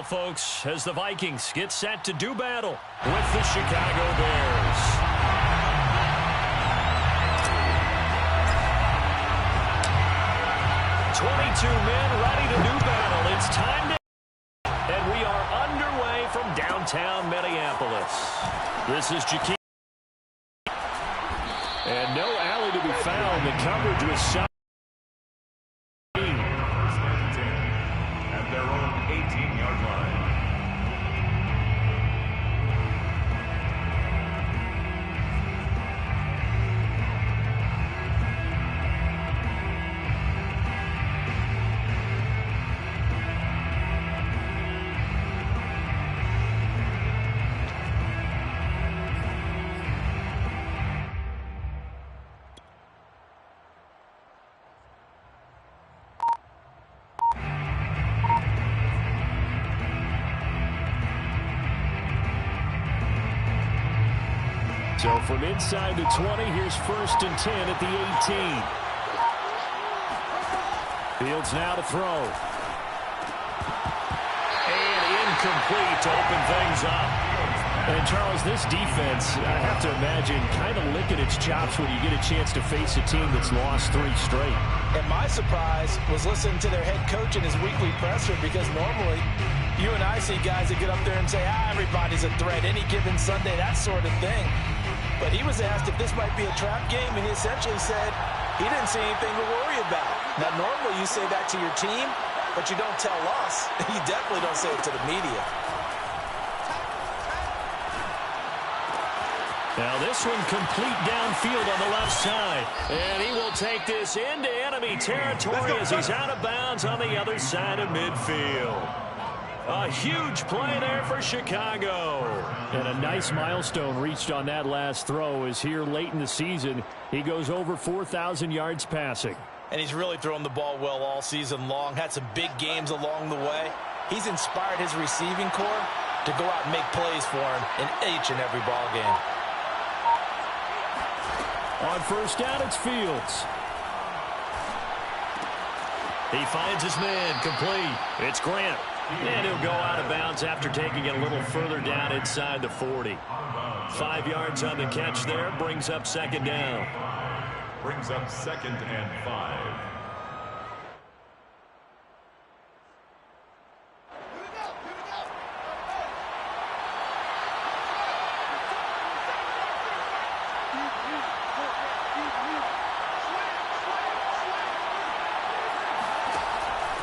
Folks, as the Vikings get set to do battle with the Chicago Bears. 22 men ready to do battle. It's time to... And we are underway from downtown Minneapolis. This is Jakeem. And no alley to be found. The coverage was shot. At their own 18-yard line. So from inside the 20, here's 1st and 10 at the 18. Fields now to throw. And incomplete to open things up. And Charles, this defense, I have to imagine, kind of licking its chops when you get a chance to face a team that's lost 3 straight. And my surprise was listening to their head coach in his weekly presser, because normally you and I see guys that get up there and say, everybody's a threat any given Sunday, that sort of thing. But he was asked if this might be a trap game, and he essentially said he didn't see anything to worry about. Now, normally you say that to your team, but you don't tell us. You definitely don't say it to the media. Now this one complete downfield on the left side. And he will take this into enemy territory as he's out of bounds on the other side of midfield. A huge play there for Chicago. And a nice milestone reached on that last throw is here late in the season. He goes over 4,000 yards passing. And he's really thrown the ball well all season long. Had some big games along the way. He's inspired his receiving corps to go out and make plays for him in each and every ball game. On 1st down, it's Fields. He finds his man complete. It's Grant. And he'll go out of bounds after taking it a little further down inside the 40. 5 yards on the catch there. Brings up 2nd down. Brings up 2nd and 5.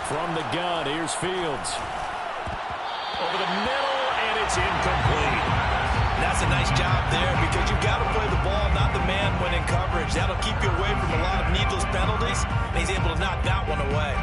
From the gun, here's Fields. Over the middle, and it's incomplete. That's a nice job there, because you've got to play the ball, not the man when in coverage. That'll keep you away from a lot of needless penalties, and he's able to knock that one away.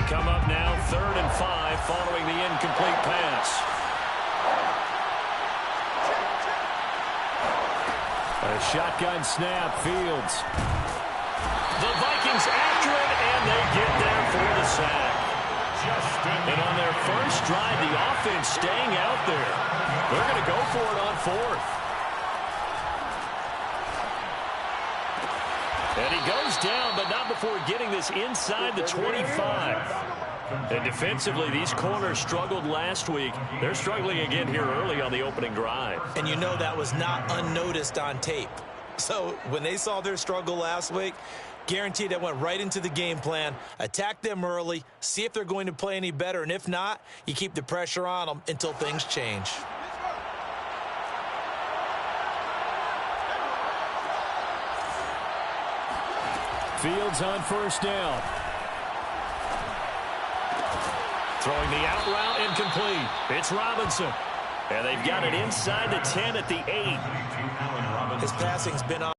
Come up now, 3rd and 5 following the incomplete pass. A shotgun snap, Fields. The Vikings after it, and they get there for the sack. And on their first drive, the offense staying out there. They're going to go for it on 4th. And he goes down, but not before getting this inside the 25. And defensively, these corners struggled last week. They're struggling again here early on the opening drive. And you know that was not unnoticed on tape. So when they saw their struggle last week, guaranteed that went right into the game plan. Attack them early, see if they're going to play any better. And if not, you keep the pressure on them until things change. Fields on 1st down. Throwing the out route, incomplete. It's Robinson. And they've got it inside the 10 at the 8. His passing's been on,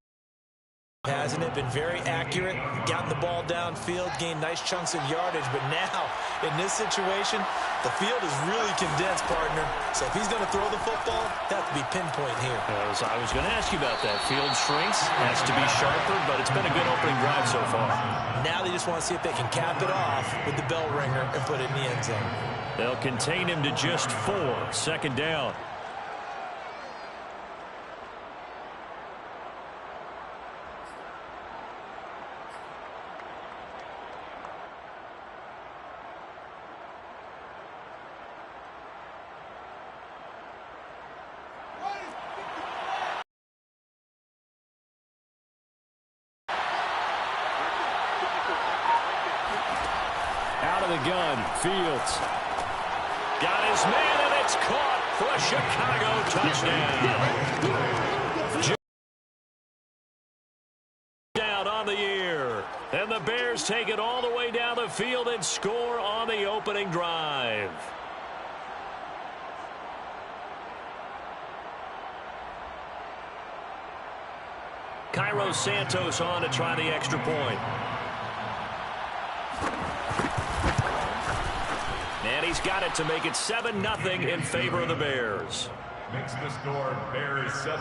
hasn't it? Been very accurate. Gotten the ball downfield, gained nice chunks of yardage. But now, in this situation, the field is really condensed, partner. So if he's going to throw the football, that to be pinpoint here. I was going to ask you about that. Field shrinks, has to be sharper, but it's been a good opening drive so far. Now they just want to see if they can cap it off with the bell ringer and put it in the end zone. They'll contain him to just 4. 2nd down. Out of the gun, Fields. Got his man, and it's caught for a Chicago touchdown. Down on the year. And the Bears take it all the way down the field and score on the opening drive. Cairo Santos on to try the extra point. And he's got it to make it 7-0 in favor of the Bears. Makes the score Bears 7,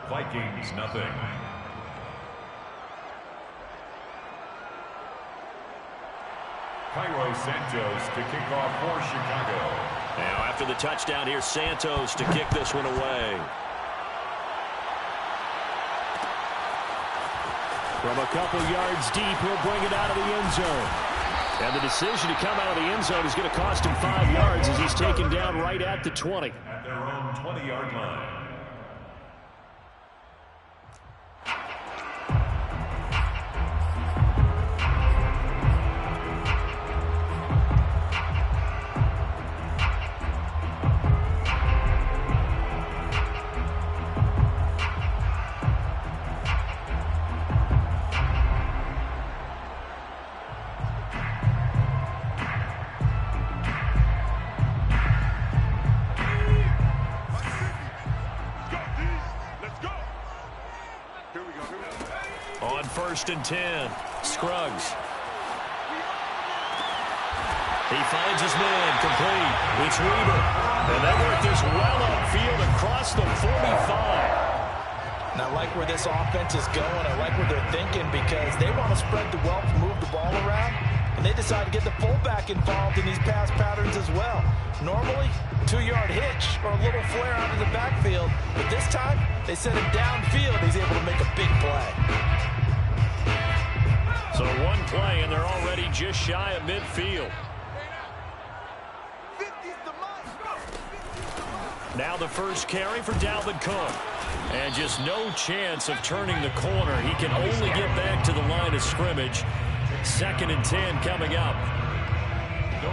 Vikings nothing. Cairo Santos to kick off for Chicago. Now after the touchdown, here's Santos to kick this one away. From a couple yards deep, he'll bring it out of the end zone. And the decision to come out of the end zone is going to cost him 5 yards as he's taken down right at the 20. At their own 20-yard line. On 1st and 10, Scruggs. He finds his man, complete. It's Weaver. And they work this well upfield across the 45. And I like where this offense is going. I like what they're thinking because they want to spread the wealth, move the ball around, and they decide to get the fullback involved in these pass patterns as well. Normally, 2-yard hitch or a little flare out of the backfield, but this time they send him downfield. He's able to make a big play. So one play, and they're already just shy of midfield. Now the first carry for Dalvin Cook. And just no chance of turning the corner. He can only get back to the line of scrimmage. 2nd and 10 coming up.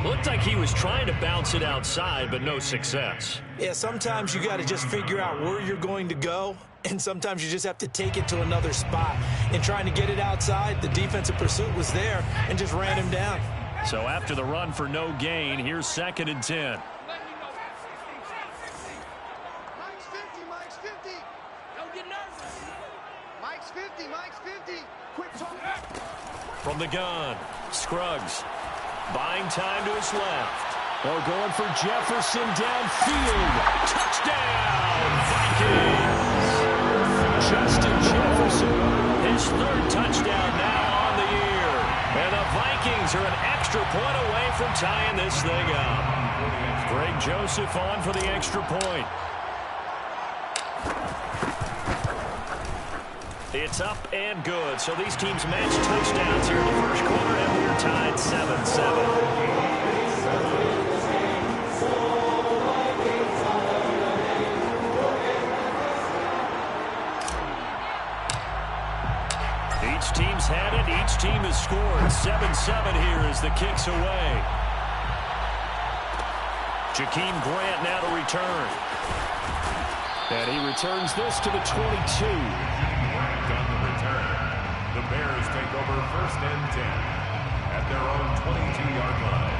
Looked like he was trying to bounce it outside, but no success. Yeah, sometimes you got to just figure out where you're going to go, and sometimes you just have to take it to another spot. In trying to get it outside, the defensive pursuit was there and just ran him down. So after the run for no gain, here's 2nd and 10. Mike's 50. Don't get nervous. Mike's 50. Quit talking. From the gun, Scruggs. Buying time to his left. They're going for Jefferson downfield. Touchdown, Vikings! Justin Jefferson, his 3rd touchdown now on the year. And the Vikings are an extra point away from tying this thing up. Greg Joseph on for the extra point. It's up and good. So these teams match touchdowns here in the first quarter, and we're tied 7-7. Each team's had it. Each team has scored. 7-7 here as the kick's away. Jakeem Grant now to return. And he returns this to the 22. On the return, the Bears take over 1st and 10 at their own 22-yard line.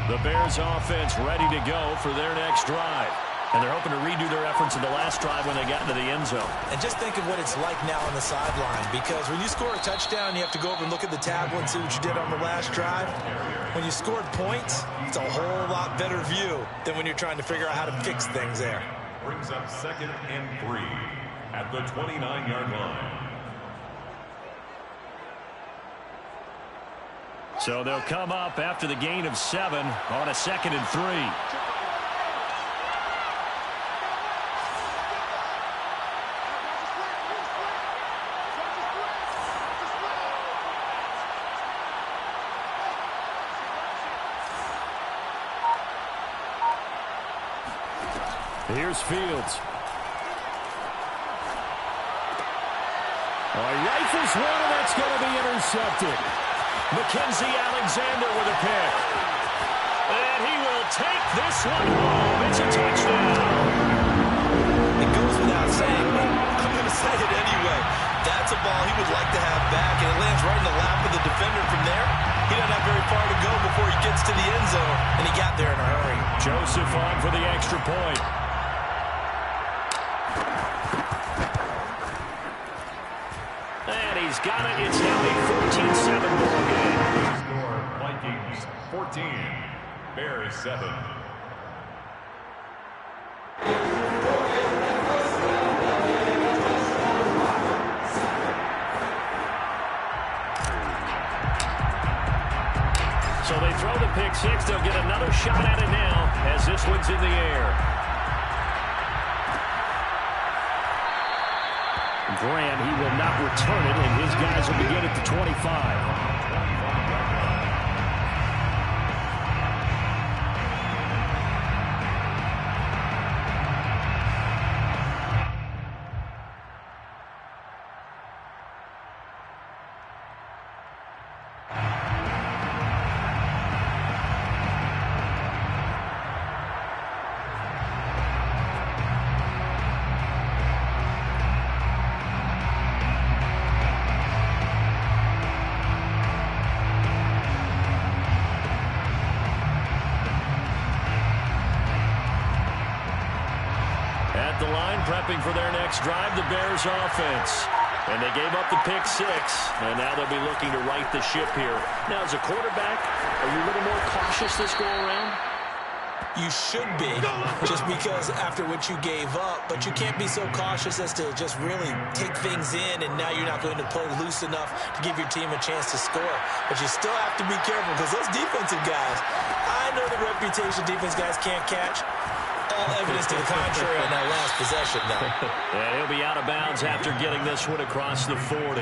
The Bears offense ready to go for their next drive. And they're hoping to redo their efforts in the last drive when they got into the end zone. And just think of what it's like now on the sideline, because when you score a touchdown, you have to go over and look at the tablet and see what you did on the last drive. When you scored points, it's a whole lot better view than when you're trying to figure out how to fix things there. Brings up 2nd and 3 at the 29-yard line. So they'll come up after the gain of 7 on a 2nd and 3. Here's Fields. Rifles one, and that's going to be intercepted. Mackenzie Alexander with a pick. And he will take this one home. It's a touchdown. It goes without saying, but I'm going to say it anyway. That's a ball he would like to have back, and it lands right in the lap of the defender. From there, he doesn't have very far to go before he gets to the end zone, and he got there in a hurry. Joseph on for the extra point. And he's got it. It's now a 14-7 ball game. Score Vikings 14, Bears 7. So they throw the pick six. They'll get another shot at it now as this one's in the air. Graham, he will not return it, and his guys will begin at the 25. At the line, prepping for their next drive, the Bears offense. And they gave up the pick six, and now they'll be looking to right the ship here. Now, as a quarterback, are you a little more cautious this go around? You should be, just because after what you gave up, but you can't be so cautious as to just really take things in, and now you're not going to play loose enough to give your team a chance to score. But you still have to be careful, because those defensive guys, I know the reputation defense guys can't catch. All evidence to the contrary on that last possession now. And he'll be out of bounds after getting this one across the 40.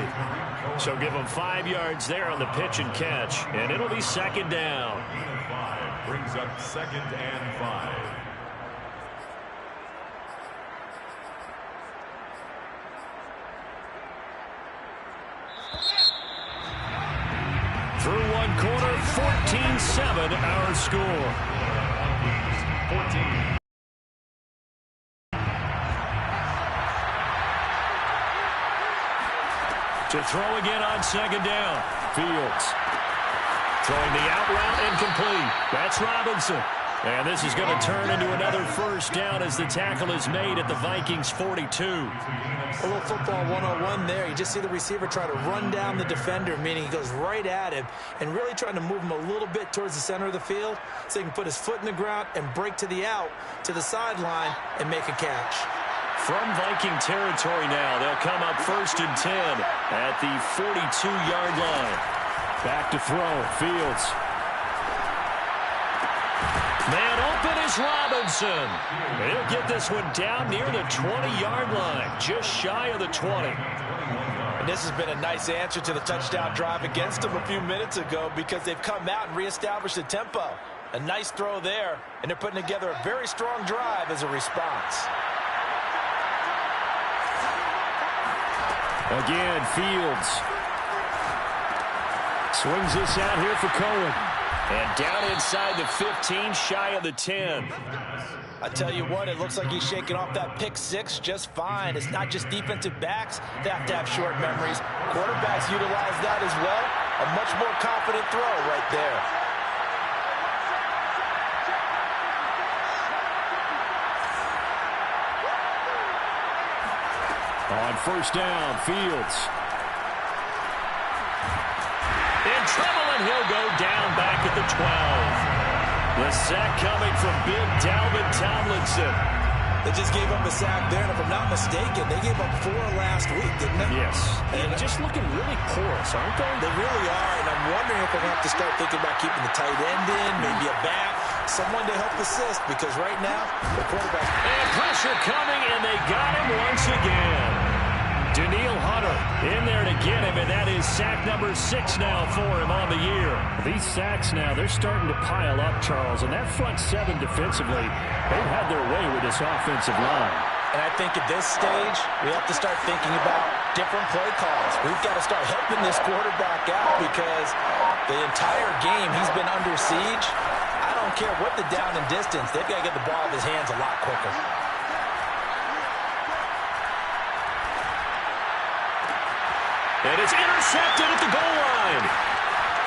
So give him 5 yards there on the pitch and catch, and it'll be second down. Brings up 2nd and 5. Through one quarter, 14-7 our score. 14. To throw again on second down. Fields throwing the out route incomplete. That's Robinson. And this is going to turn into another first down as the tackle is made at the Vikings 42. A little football 101 there. You just see the receiver try to run down the defender, meaning he goes right at him and really trying to move him a little bit towards the center of the field so he can put his foot in the ground and break to the out, to the sideline, and make a catch. From Viking territory now, they'll come up 1st and 10 at the 42-yard line. Back to throw. Fields. Man open is Robinson. He'll get this one down near the 20-yard line, just shy of the 20. And this has been a nice answer to the touchdown drive against them a few minutes ago, because they've come out and reestablished the tempo. A nice throw there, and they're putting together a very strong drive as a response. Again, Fields swings this out here for Cohen. And down inside the 15, shy of the 10. I tell you what, it looks like he's shaking off that pick six just fine. It's not just defensive backs that have to have short memories. Quarterbacks utilize that as well. A much more confident throw right there. On first down, Fields. In trouble, and he'll go down back at the 12. The sack coming from big Dalvin Tomlinson. They just gave up a sack there, and if I'm not mistaken, they gave up 4 last week, didn't they? Yes. And just looking really porous, aren't they? They really are, and I'm wondering if they're going to have to start thinking about keeping the tight end in, maybe a back, someone to help assist, because right now, the quarterback... And pressure coming, and they got him once again. Daniil Hunter in there to get him, and that is sack number 6 now for him on the year. These sacks now, they're starting to pile up, Charles, and that front 7 defensively, they've had their way with this offensive line. And I think at this stage, we have to start thinking about different play calls. We've got to start helping this quarterback out because the entire game he's been under siege. I don't care what the down and distance, they've got to get the ball in his hands a lot quicker. And it's intercepted at the goal line.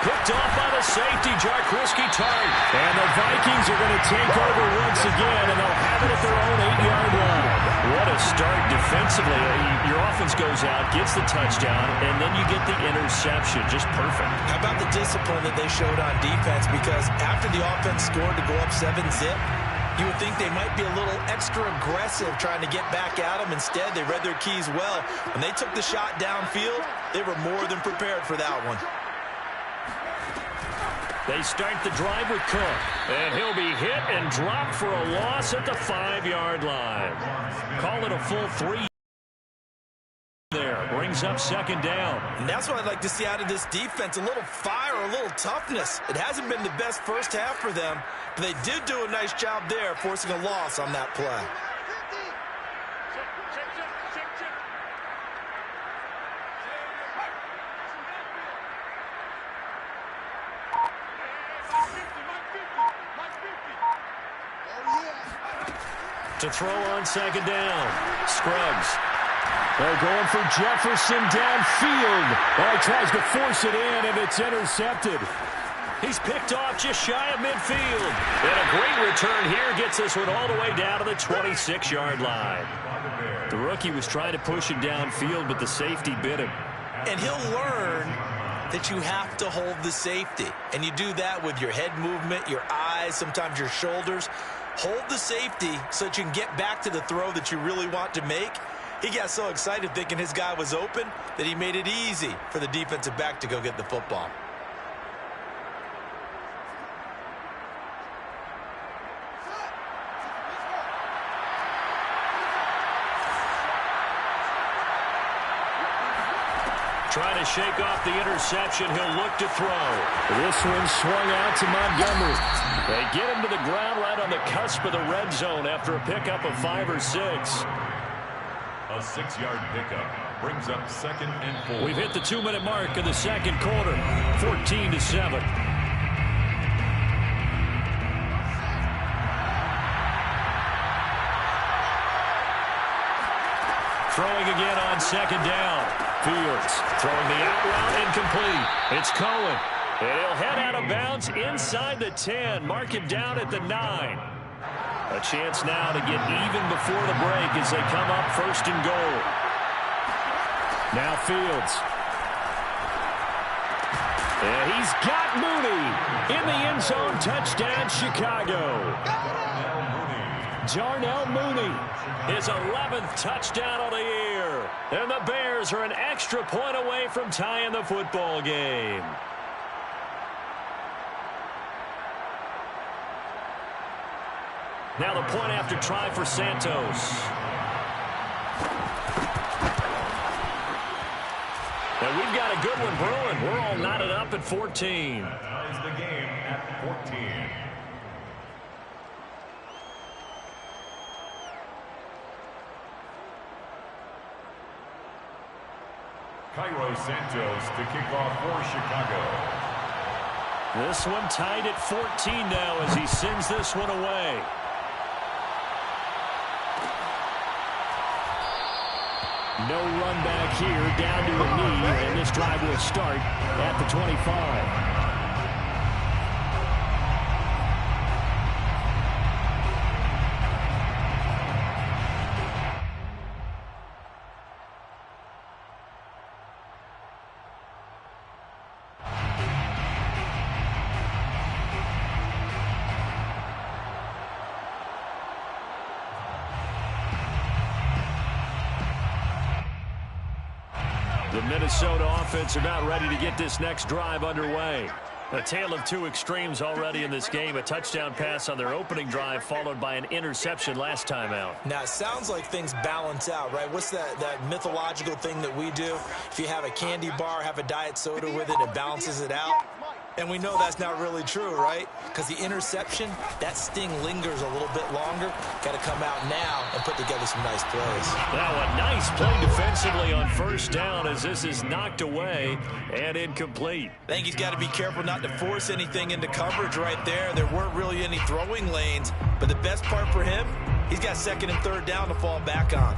Picked off by the safety, Jarkowski Tart. And the Vikings are going to take over once again, and they'll have it at their own 8-yard line. What a start defensively. Your offense goes out, gets the touchdown, and then you get the interception. Just perfect. How about the discipline that they showed on defense? Because after the offense scored to go up 7-zip, you would think they might be a little extra aggressive trying to get back at them. Instead, they read their keys well. When they took the shot downfield, they were more than prepared for that one. They start the drive with Cook, and he'll be hit and dropped for a loss at the 5-yard line. Call it a full 3 there. Brings up second down. And that's what I'd like to see out of this defense, a little fire, a little toughness. It hasn't been the best first half for them, but they did do a nice job there, forcing a loss on that play. To throw on second down. Scruggs. They're going for Jefferson downfield. Oh, he tries to force it in, and it's intercepted. He's picked off just shy of midfield. And a great return here gets this one all the way down to the 26-yard line. The rookie was trying to push it downfield, but the safety bit him. And he'll learn that you have to hold the safety. And you do that with your head movement, your eyes, sometimes your shoulders. Hold the safety so that you can get back to the throw that you really want to make. He got so excited thinking his guy was open that he made it easy for the defensive back to go get the football. Trying to shake off the interception. He'll look to throw. This one swung out to Montgomery. They get him to the ground right on the cusp of the red zone after a pickup of 5 or 6. A 6-yard pickup brings up 2nd and 4. We've hit the 2-minute mark in the second quarter. 14-7. Throwing again on second down. Fields throwing the out route incomplete. It's Cohen. And he'll head out of bounds inside the 10. Mark him down at the 9. A chance now to get even before the break as they come up 1st and goal. Now Fields. And he's got Mooney in the end zone. Touchdown, Chicago. Darnell Mooney, his 11th touchdown of the year. And the Bears are an extra point away from tying the football game. Now the point after try for Santos. And we've got a good one brewing. We're all knotted up at 14. Ties the game at 14. Cairo Santos to kick off for Chicago. This one tied at 14 now as he sends this one away. No run back here, down to a knee, and this drive will start at the 25. The Minnesota offense about ready to get this next drive underway. A tale of two extremes already in this game. A touchdown pass on their opening drive followed by an interception last time out. Now, it sounds like things balance out, right? What's that mythological thing that we do? If you have a candy bar, have a diet soda with it, it balances it out. And we know that's not really true, right? Because the interception, that sting lingers a little bit longer. Got to come out now and put together some nice plays. Now a nice play defensively on first down as this is knocked away and incomplete. I think he's got to be careful not to force anything into coverage right there. There weren't really any throwing lanes. But the best part for him, he's got second and third down to fall back on.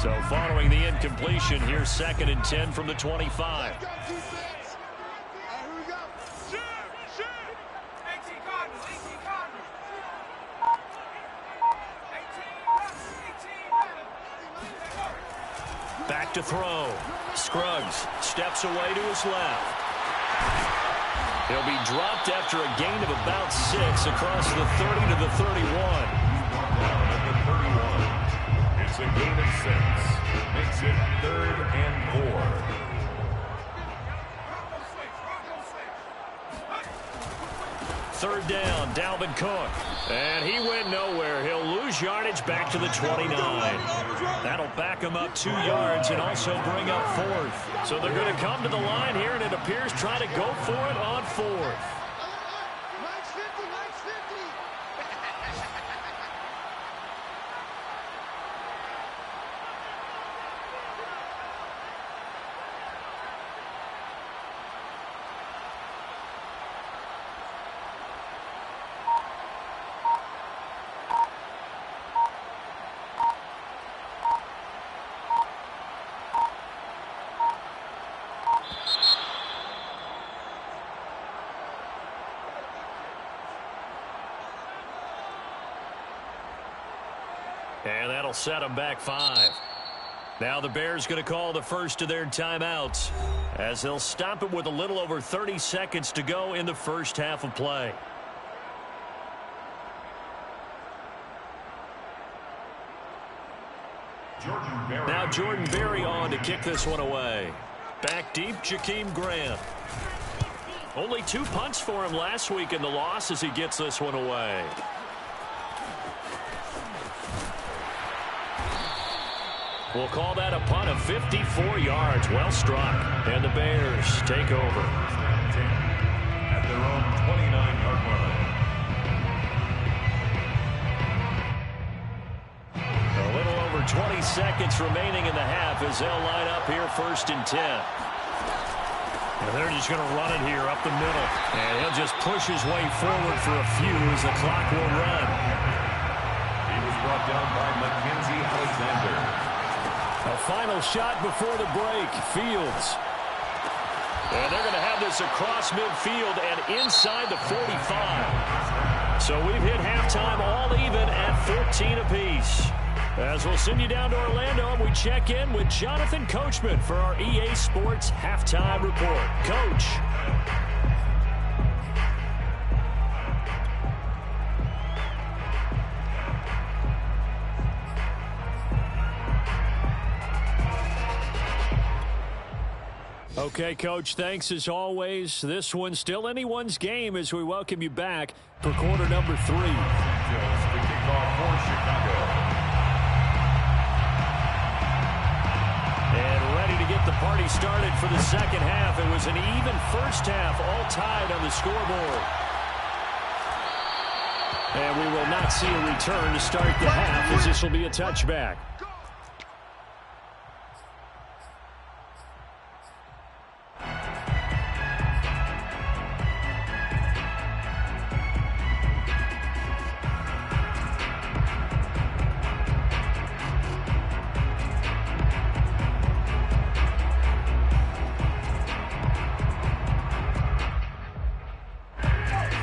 So following the incompletion, here's 2nd and 10 from the 25. Back to throw. Scruggs steps away to his left. He'll be dropped after a gain of about 6 across the 30 to the 31. Down at the 31. It's a gain of 6. Makes it 3rd and 4. Third down, Dalvin Cook. And he went nowhere. He'll lose yardage back to the 29. That'll back him up 2 yards and also bring up 4th. So they're going to come to the line here, and it appears trying to go for it on 4th. And that'll set them back 5. Now the Bears going to call the first of their timeouts as they'll stop it with a little over 30 seconds to go in the first half of play. Now Jordan Berry on to kick this one away. Back deep, Jakeem Grant. Only 2 punts for him last week in the loss as he gets this one away. We'll call that a punt of 54 yards. Well struck. And the Bears take over. At their own 29-yard line. A little over 20 seconds remaining in the half as they'll line up here 1st and 10. And they're just going to run it here up the middle. And he'll just push his way forward for a few as the clock will run. He was brought down by Mackenzie Alexander. A final shot before the break. Fields. And they're going to have this across midfield and inside the 45. So we've hit halftime all even at 14 apiece. As we'll send you down to Orlando, and we check in with Jonathan Coachman for our EA Sports Halftime Report. Coach. Okay, Coach, thanks as always. This one's still anyone's game as we welcome you back for quarter number 3. Just the kickoff for Chicago. And ready to get the party started for the second half. It was an even first half, all tied on the scoreboard. And we will not see a return to start the half as this will be a touchback.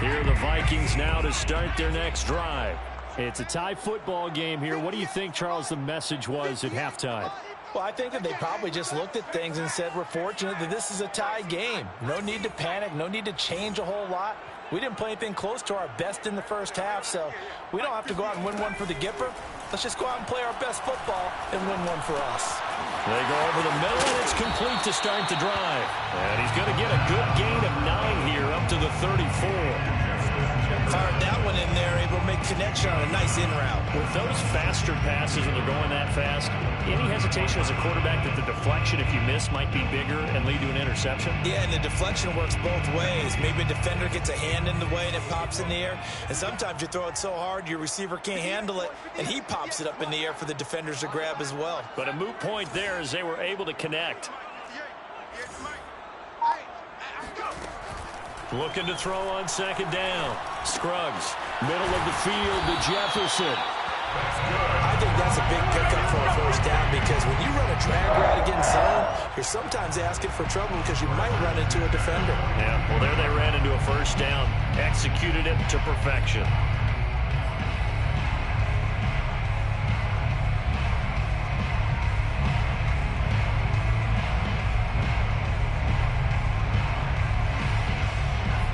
Here are the Vikings now to start their next drive. It's a tie football game here. What do you think, Charles, the message was at halftime? Well, I think that they probably just looked at things and said, we're fortunate that this is a tie game. No need to panic. No need to change a whole lot. We didn't play anything close to our best in the first half, so we don't have to go out and win one for the Gipper. Let's just go out and play our best football and win one for us. They go over the middle, and it's complete to start the drive. And he's going to get a good gain of 9 here up to the 34. Fired that one in there, able to make connection on a nice in route. With those faster passes and they're going that fast, any hesitation as a quarterback that the deflection, if you miss, might be bigger and lead to an interception? Yeah, and the deflection works both ways. Maybe a defender gets a hand in the way and it pops in the air. And sometimes you throw it so hard your receiver can't handle it, and he pops it up in the air for the defenders to grab as well. But a moot point there as they were able to connect. Looking to throw on second down. Scruggs, middle of the field to Jefferson. I think that's a big pickup for a first down, because when you run a drag route against zone, you're sometimes asking for trouble because you might run into a defender. Yeah, well, there they ran into a first down. Executed it to perfection.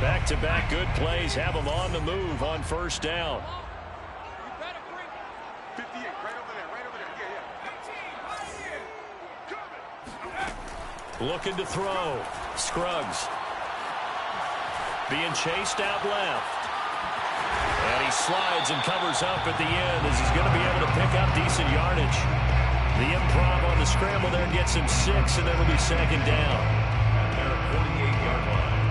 Back-to-back good plays have them on the move on first down. 58, right over there, yeah. Looking to throw. Scruggs. Being chased out left. And he slides and covers up at the end as he's going to be able to pick up decent yardage. The improv on the scramble there gets him 6, and it'll be second down. At their 48-yard line.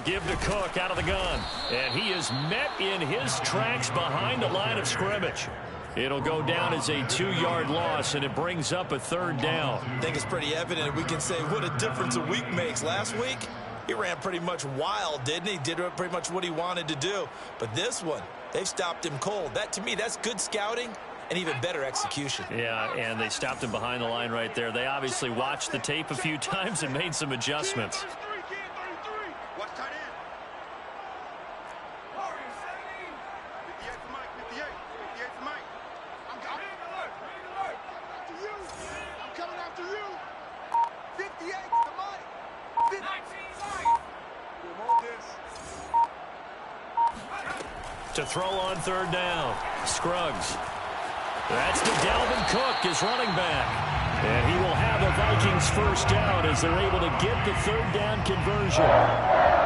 Give to Cook out of the gun. And he is met in his tracks behind the line of scrimmage. It'll go down as a 2-yard loss, and it brings up a third down. I think it's pretty evident. We can say what a difference a week makes. Last week, he ran pretty much wild, didn't he? Did pretty much what he wanted to do. But this one, they've stopped him cold. That, to me, that's good scouting and even better execution. Yeah, and they stopped him behind the line right there. They obviously watched the tape a few times and made some adjustments. To throw on third down. Scruggs. That's to Dalvin Cook, his running back. And he will have a Vikings first down as they're able to get the third down conversion.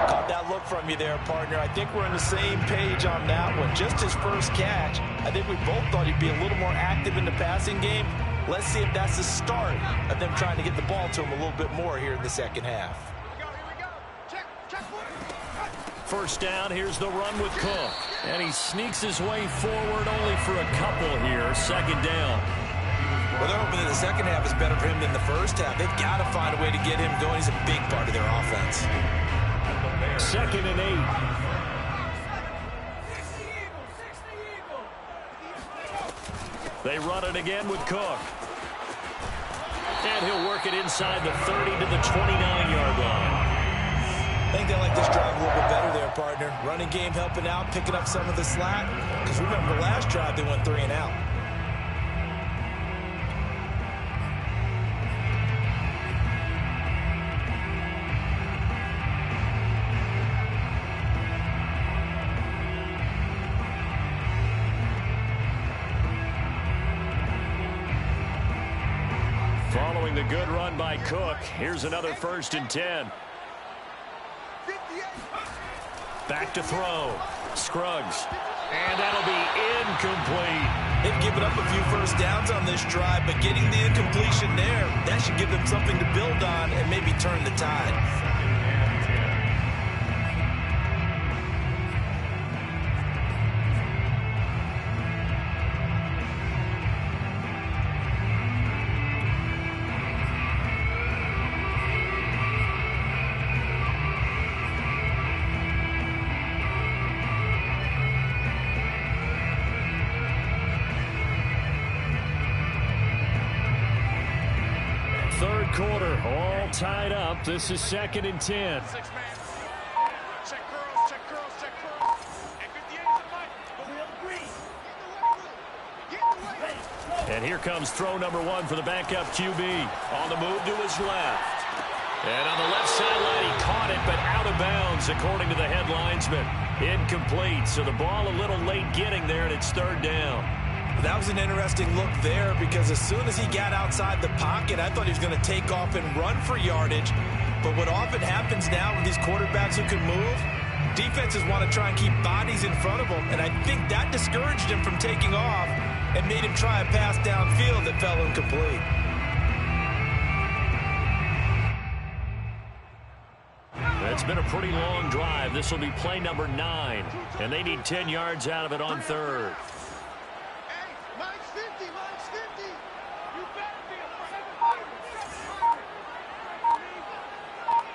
Caught that look from you there, partner. I think we're on the same page on that one. Just his first catch. I think we both thought he'd be a little more active in the passing game. Let's see if that's the start of them trying to get the ball to him a little bit more here in the second half. First down, here's the run with Cook. And he sneaks his way forward only for a couple here. Second down. Well, they're hoping that the second half is better for him than the first half. They've got to find a way to get him going. He's a big part of their offense. Second and 8. They run it again with Cook. And he'll work it inside the 30 to the 29-yard line. I think they like this drive a little bit better there, partner. Running game helping out, picking up some of the slack. Because remember, the last drive they went 3 and out. Following the good run by Cook, here's another 1st and 10. Back to throw. Scruggs. And that'll be incomplete. They've given up a few first downs on this drive, but getting the incompletion there, that should give them something to build on and maybe turn the tide. All tied up. This is 2nd and 10. Check girls, check girls, check girls. And 58 is the mic. But we agree. Get in the way. And here comes throw number 1 for the backup QB. On the move to his left. And on the left sideline, he caught it, but out of bounds, according to the head linesman. Incomplete, so the ball a little late getting there, and it's 3rd down. That was an interesting look there because as soon as he got outside the pocket, I thought he was going to take off and run for yardage. But what often happens now with these quarterbacks who can move, defenses want to try and keep bodies in front of them, and I think that discouraged him from taking off and made him try a pass downfield that fell incomplete. It's been a pretty long drive. This will be play number 9, and they need 10 yards out of it on 3rd. Hey, mine's 50, mine's 50. You better be a friend.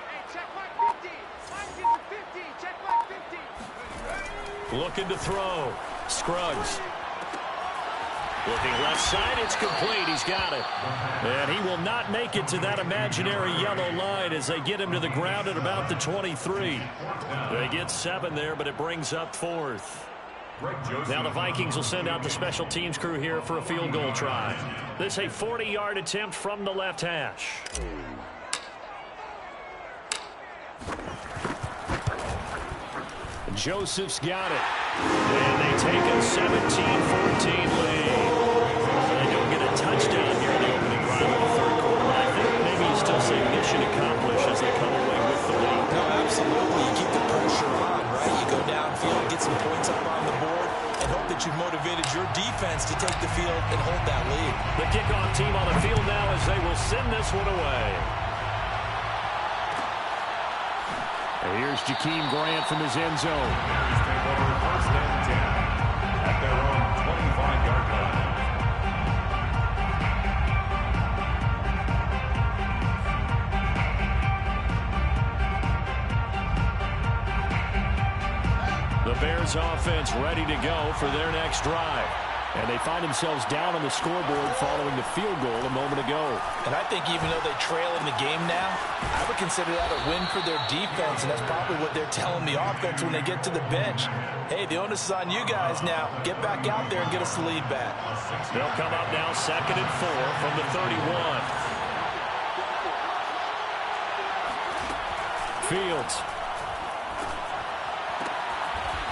Hey, check my 50. Mine's in the 50. Check my 50. Looking to throw. Scruggs. Looking left side, it's complete. He's got it. And he will not make it to that imaginary yellow line as they get him to the ground at about the 23. They get 7 there, but it brings up 4th. Now the Vikings will send out the special teams crew here for a field goal try. This is a 40-yard attempt from the left hash. Joseph's got it. And they take a 17-14 lead. They don't get a touchdown here in the opening drive of the 3rd quarter. I think maybe you still say mission accomplished as they come away with the lead. No, absolutely. You keep the pressure on, right? You go downfield, get some points up on the board, and hope that you've motivated your defense to take the field and hold that lead. The kickoff team on the field now as they will send this one away. And here's Jakeem Grant from his end zone. Bears take over 1st and 10 at their own 25-yard line. The Bears offense ready to go for their next drive. And they find themselves down on the scoreboard following the field goal a moment ago. And I think even though they trail in the game now, I would consider that a win for their defense, and that's probably what they're telling the offense when they get to the bench. Hey, the onus is on you guys now. Get back out there and get us the lead back. They'll come up now 2nd and 4 from the 31. Fields.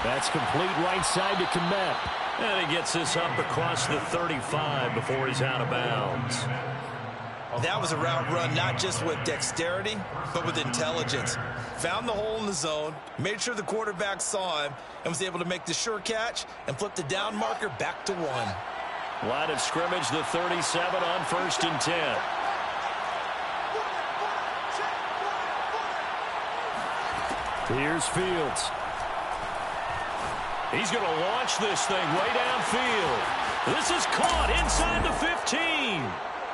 That's complete right side to Kmet. And he gets this up across the 35 before he's out of bounds. That was a route run not just with dexterity, but with intelligence. Found the hole in the zone, made sure the quarterback saw him, and was able to make the sure catch and flip the down marker back to 1. Line of scrimmage, the 37 on 1st and 10. Here's Fields. He's going to launch this thing way downfield. This is caught inside the 15.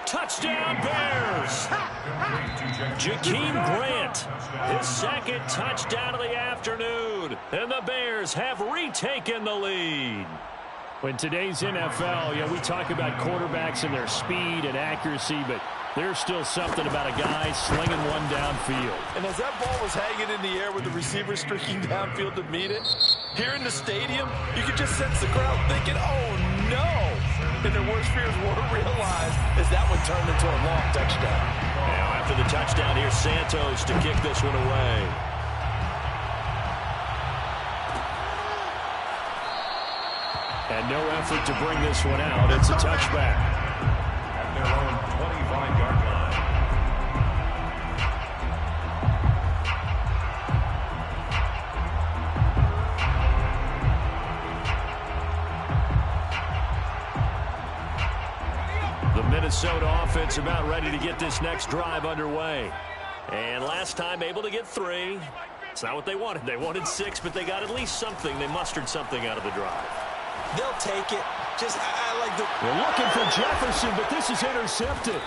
Touchdown, Bears. Jakeem Grant, his 2nd touchdown of the afternoon. And the Bears have retaken the lead. In today's NFL, we talk about quarterbacks and their speed and accuracy, but there's still something about a guy slinging one downfield. And as that ball was hanging in the air with the receiver streaking downfield to meet it, here in the stadium, you could just sense the crowd thinking, oh, no. And their worst fears were realized as that one turned into a long touchdown. Now, after the touchdown, here's Santos to kick this one away. And no effort to bring this one out. It's a touchback. At their own 25-yard line. The Minnesota offense about ready to get this next drive underway. And last time able to get 3. It's not what they wanted. They wanted 6, but they got at least something. They mustered something out of the drive. They'll take it. I like the... They're looking for Jefferson, but this is intercepted.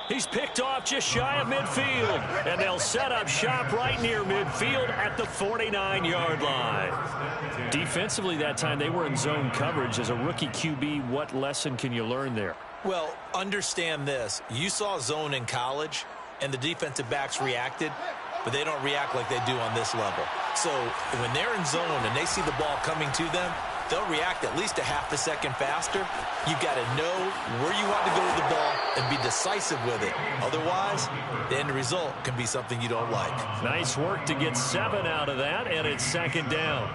He's picked off just shy of midfield. And they'll set up shop right near midfield at the 49-yard line. Defensively that time, they were in zone coverage. As a rookie QB, what lesson can you learn there? Well, understand this. You saw zone in college, and the defensive backs reacted, but they don't react like they do on this level. So when they're in zone and they see the ball coming to them, they'll react at least a half a second faster. You've got to know where you want to go with the ball and be decisive with it. Otherwise, the end result can be something you don't like. Nice work to get 7 out of that, and it's second down.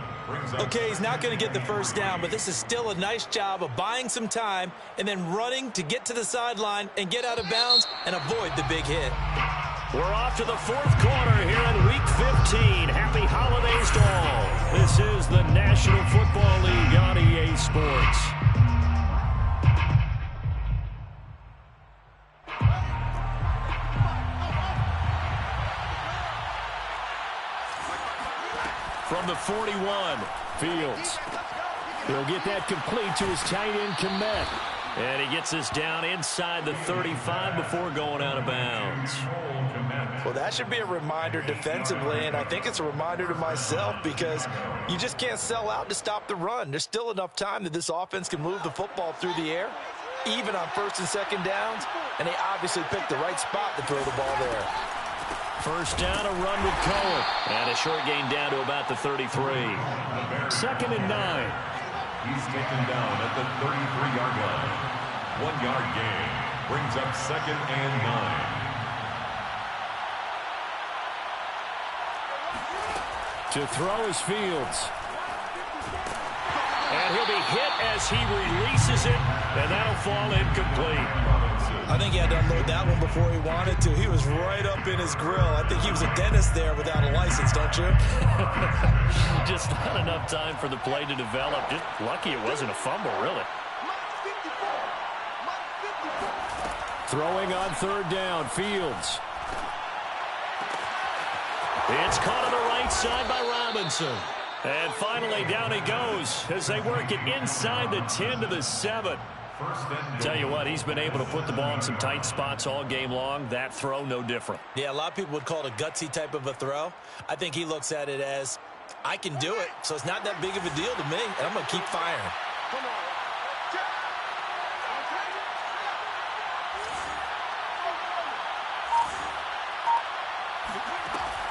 Okay, he's not going to get the first down, but this is still a nice job of buying some time and then running to get to the sideline and get out of bounds and avoid the big hit. We're off to the fourth quarter here in Week 15. Happy holidays to all. This is the National Football League on EA Sports. From the 41, Fields. He'll get that complete to his tight end, Kmet. And he gets this down inside the 35 before going out of bounds. Well, that should be a reminder defensively, and I think it's a reminder to myself because you just can't sell out to stop the run. There's still enough time that this offense can move the football through the air, even on first and second downs, and they obviously picked the right spot to throw the ball there. First down, a run with Cohen. And a short gain down to about the 33. Second and 9. He's taken down at the 33-yard line. 1-yard gain brings up second and 9. To throw is Fields. And he'll be hit as he releases it, and that'll fall incomplete. I think he had to unload that one before he wanted to. He was right up in his grill. I think he was a dentist there without a license, don't you? Just not enough time for the play to develop. Just lucky it wasn't a fumble, really. Throwing on third down, Fields. It's caught on the right side by Robinson. And finally down he goes as they work it inside the 10 to the 7. Tell you what, he's been able to put the ball in some tight spots all game long. That throw, no different. Yeah, a lot of people would call it a gutsy type of a throw. I think he looks at it as, I can do it, so it's not that big of a deal to me, and I'm going to keep firing.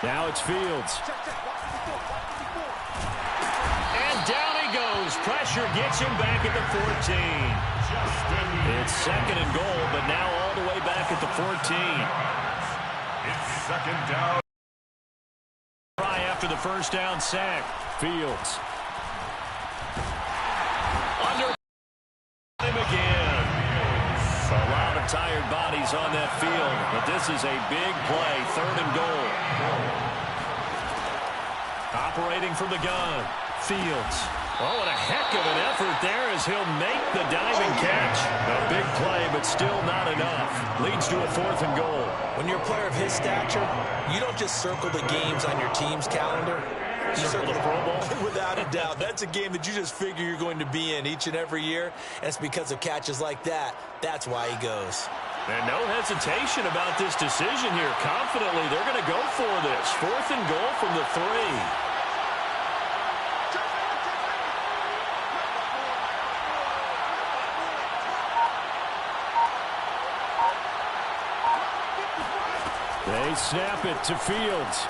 Now it's Fields. And down he goes. Pressure gets him back at the 14. It's second and goal, but now all the way back at the 14. It's second down. Try after the first down sack. Fields. Under him again. A lot of tired bodies on that field, but this is a big play. Third and goal. Operating from the gun. Fields. Oh, and a heck of an effort there as he'll make the diving catch. A big play, but still not enough. Leads to a fourth and goal. When you're a player of his stature, you don't just circle the games on your team's calendar. You Circle the Pro Bowl? Without a doubt. That's a game that you just figure you're going to be in each and every year. And it's because of catches like that. That's why he goes. And no hesitation about this decision here. Confidently, they're going to go for this. Fourth and goal from the 3. They snap it to Fields.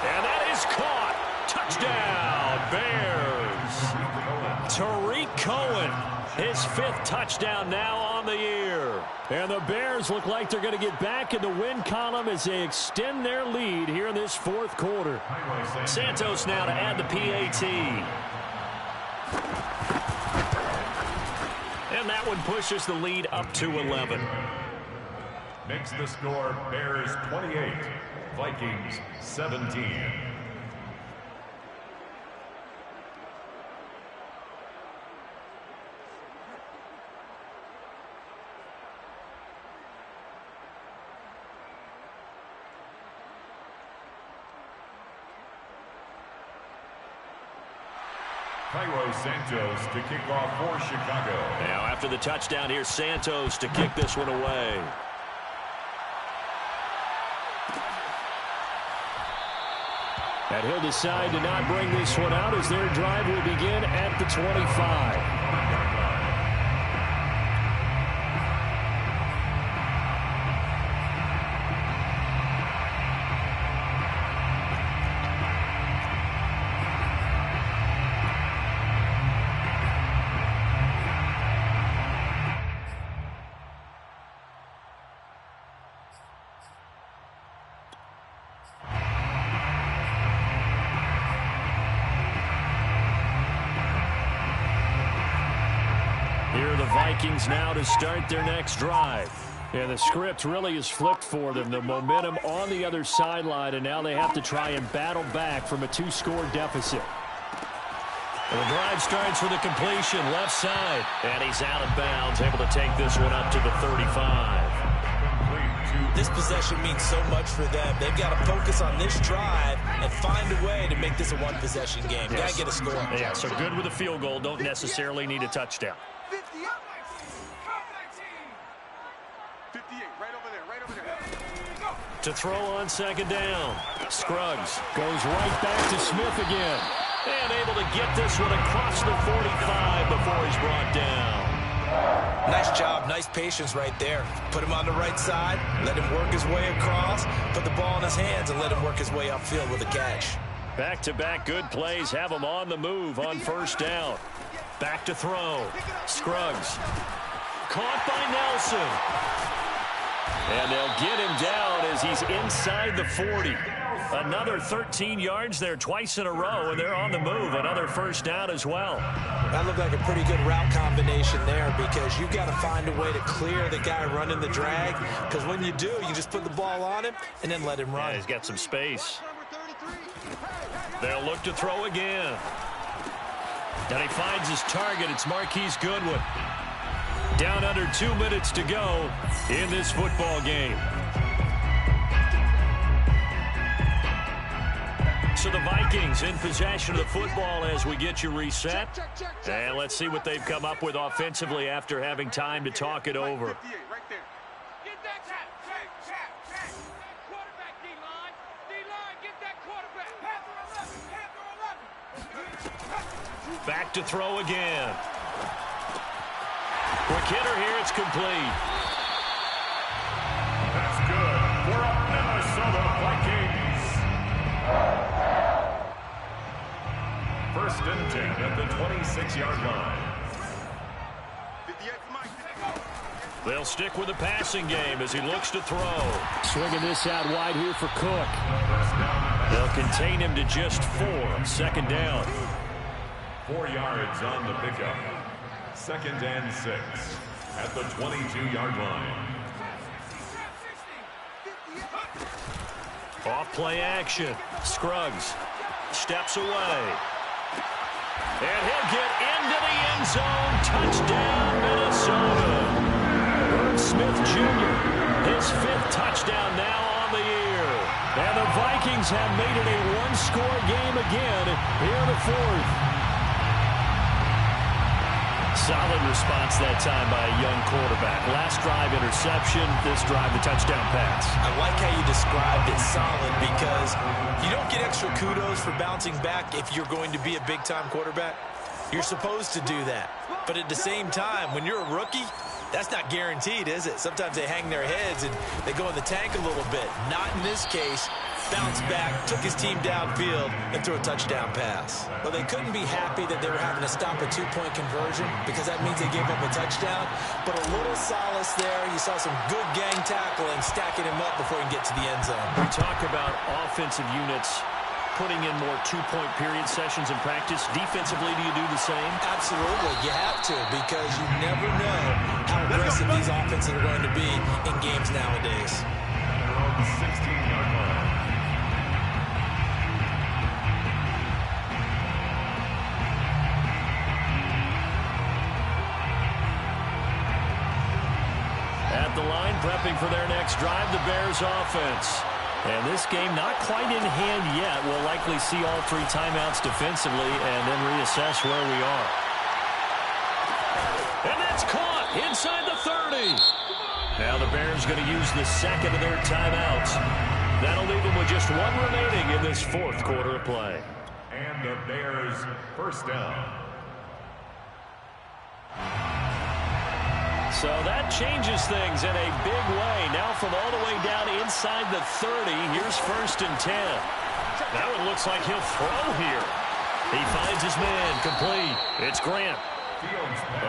And that is caught. Touchdown, Bears. Tariq Cohen, his 5th touchdown now on the year. And the Bears look like they're going to get back in the win column as they extend their lead here in this fourth quarter. Santos now to add the PAT. And that one pushes the lead up to 11. Makes the score Bears 28, Vikings 17. Cairo Santos to kick off for Chicago. Now after the touchdown, here's Santos to kick this one away. And he'll decide to not bring this one out as their drive will begin at the 25. Here are the Vikings now to start their next drive. And the script really is flipped for them. The momentum on the other sideline, and now they have to try and battle back from a 2-score deficit. And the drive starts with a completion left side. And he's out of bounds, able to take this one up to the 35. This possession means so much for them. They've got to focus on this drive and find a way to make this a one-possession game. Yes. Got to get a score. Yeah, so good with a field goal. Don't necessarily need a touchdown. 58, right over there. To throw on second down. Scruggs goes right back to Smith again. And able to get this one across the 45 before he's brought down. Nice job, nice patience right there. Put him on the right side, let him work his way across, put the ball in his hands, and let him work his way upfield with a catch. Back-to-back good plays have him on the move on first down. Back to throw. Scruggs. Caught by Nelson. And they'll get him down as he's inside the 40. Another 13 yards there twice in a row, and they're on the move. Another first down as well. That looked like a pretty good route combination there because you've got to find a way to clear the guy running the drag, because when you do, you just put the ball on him and then let him run. Yeah, he's got some space. They'll look to throw again. And he finds his target. It's Marquise Goodwin. Down under 2 minutes to go in this football game. So the Vikings in possession of the football as we get you reset. And let's see what they've come up with offensively after having time to talk it over. Back to throw again. Quick hitter here, it's complete. That's good for a Minnesota Vikings. First and 10 at the 26-yard line. They'll stick with the passing game as he looks to throw. Swinging this out wide here for Cook. They'll contain him to just 4. Second down. 4 yards on the pickup. Second and 6 at the 22-yard line. Off play action. Scruggs steps away. And he'll get into the end zone. Touchdown, Minnesota. Smith Jr., his 5th touchdown now on the year. And the Vikings have made it a 1-score game again here in the 4th. Solid response that time by a young quarterback. Last drive interception, this drive the touchdown pass. I like how you described it solid because you don't get extra kudos for bouncing back if you're going to be a big-time quarterback. You're supposed to do that. But at the same time, when you're a rookie, that's not guaranteed, is it? Sometimes they hang their heads and they go in the tank a little bit. Not in this case. Bounced back, took his team downfield, and threw a touchdown pass. Well, they couldn't be happy that they were having to stop a 2-point conversion because that means they gave up a touchdown. But a little solace there. You saw some good gang tackling, stacking him up before he can get to the end zone. We talk about offensive units putting in more 2-point period sessions in practice. Defensively, do you do the same? Absolutely. You have to because you never know how aggressive these offenses are going to be in games nowadays. They're on the 16-yard line. At the line, prepping for their next drive, the Bears offense. And this game not quite in hand yet. We'll likely see all 3 timeouts defensively and then reassess where we are. And that's caught inside the 30. Now the Bears going to use the second of their timeouts. That'll leave them with just 1 remaining in this 4th quarter of play. And the Bears first down. So that changes things in a big way. Now from all the way down inside the 30, here's 1st and 10. Now it looks like he'll throw here. He finds his man, complete. It's Grant.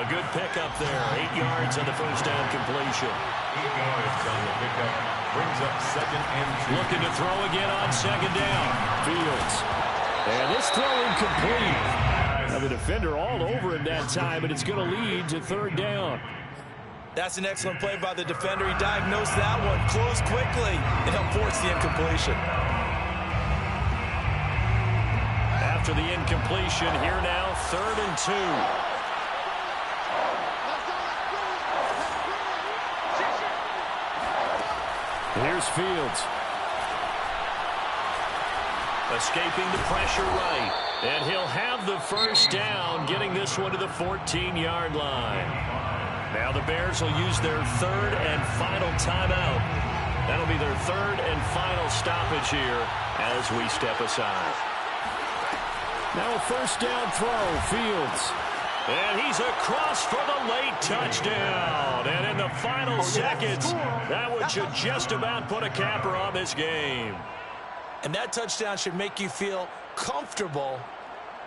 A good pickup there, 8 yards on the first down completion. 8 yards on the pickup. Brings up 2nd and 2. Looking to throw again on 2nd down. Fields. And this throw incomplete. Now the defender all over him that time, and it's going to lead to third down. That's an excellent play by the defender. He diagnosed that one, closed quickly, and helped force the incompletion. After the incompletion, here now, 3rd and 2. Here's Fields. Escaping the pressure right. And he'll have the first down, getting this one to the 14-yard line. Now the Bears will use their 3rd and final timeout. That'll be their 3rd and final stoppage here as we step aside. Now a first down throw, Fields. And he's across for the late touchdown. And in the final seconds, that one should just about put a capper on this game. And that touchdown should make you feel comfortable.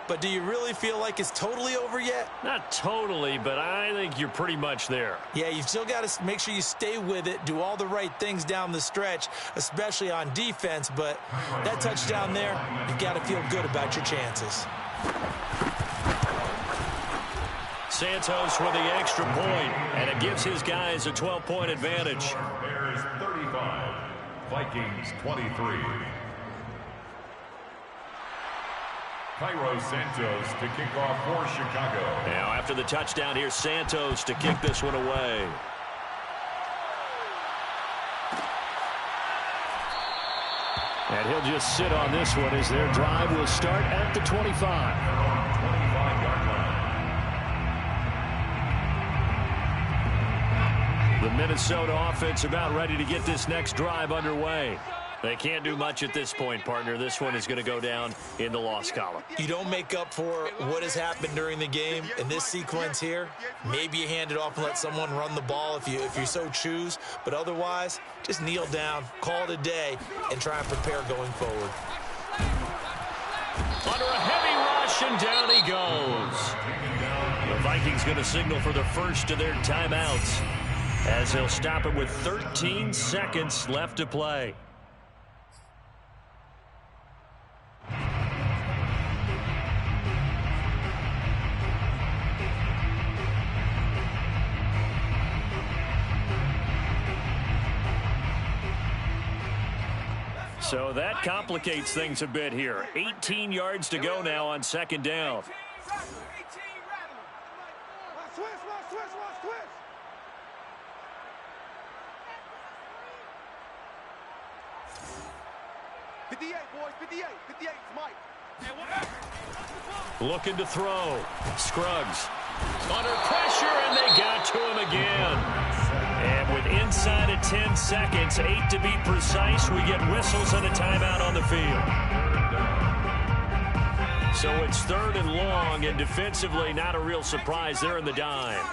But do you really feel like it's totally over yet? Not totally, but I think you're pretty much there. Yeah, you've still got to make sure you stay with it, do all the right things down the stretch, especially on defense. But that touchdown there, you've got to feel good about your chances. Santos with the extra point, and it gives his guys a 12-point advantage. Bears 35, Vikings 23. Cairo Santos to kick off for Chicago. Now after the touchdown, here's Santos to kick this one away. And he'll just sit on this one as their drive will start at the 25. 25-yard line. The Minnesota offense about ready to get this next drive underway. They can't do much at this point, partner. This one is going to go down in the loss column. You don't make up for what has happened during the game in this sequence here. Maybe you hand it off and let someone run the ball if you so choose. But otherwise, just kneel down, call it a day, and try and prepare going forward. Under a heavy rush, and down he goes. The Vikings going to signal for the first of their timeouts as they'll stop it with 13 seconds left to play. So that complicates things a bit here. 18 yards to go now on 2nd down. Looking to throw. Scruggs under pressure, and they got to him again. And with inside of 10 seconds, 8 to be precise, we get whistles and a timeout on the field. So it's 3rd and long, and defensively not a real surprise there in the dime.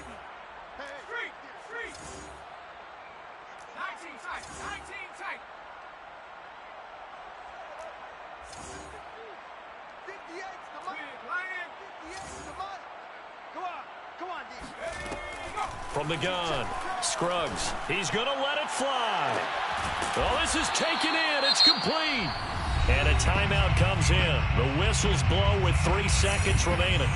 From the gun, Scruggs. He's going to let it fly. Oh, this is taken in. It's complete. And a timeout comes in. The whistles blow with 3 seconds remaining.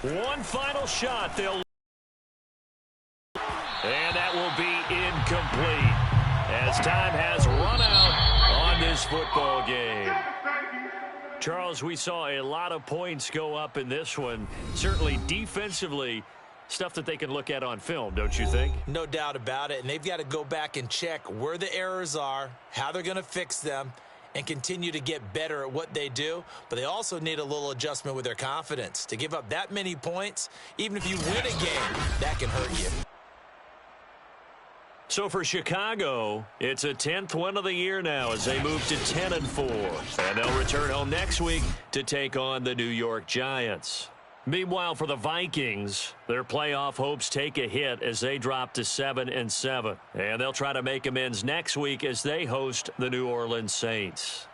One final shot. And that will be incomplete as time has run out on this football game. Charles, we saw a lot of points go up in this one. Certainly defensively, stuff that they can look at on film, don't you think? No doubt about it. And they've got to go back and check where the errors are, how they're going to fix them, and continue to get better at what they do, but they also need a little adjustment with their confidence. To give up that many points, even if you win a game, that can hurt you. So for Chicago, it's a 10th win of the year now as they move to 10-4. And they'll return home next week to take on the New York Giants. Meanwhile, for the Vikings, their playoff hopes take a hit as they drop to 7-7. And they'll try to make amends next week as they host the New Orleans Saints.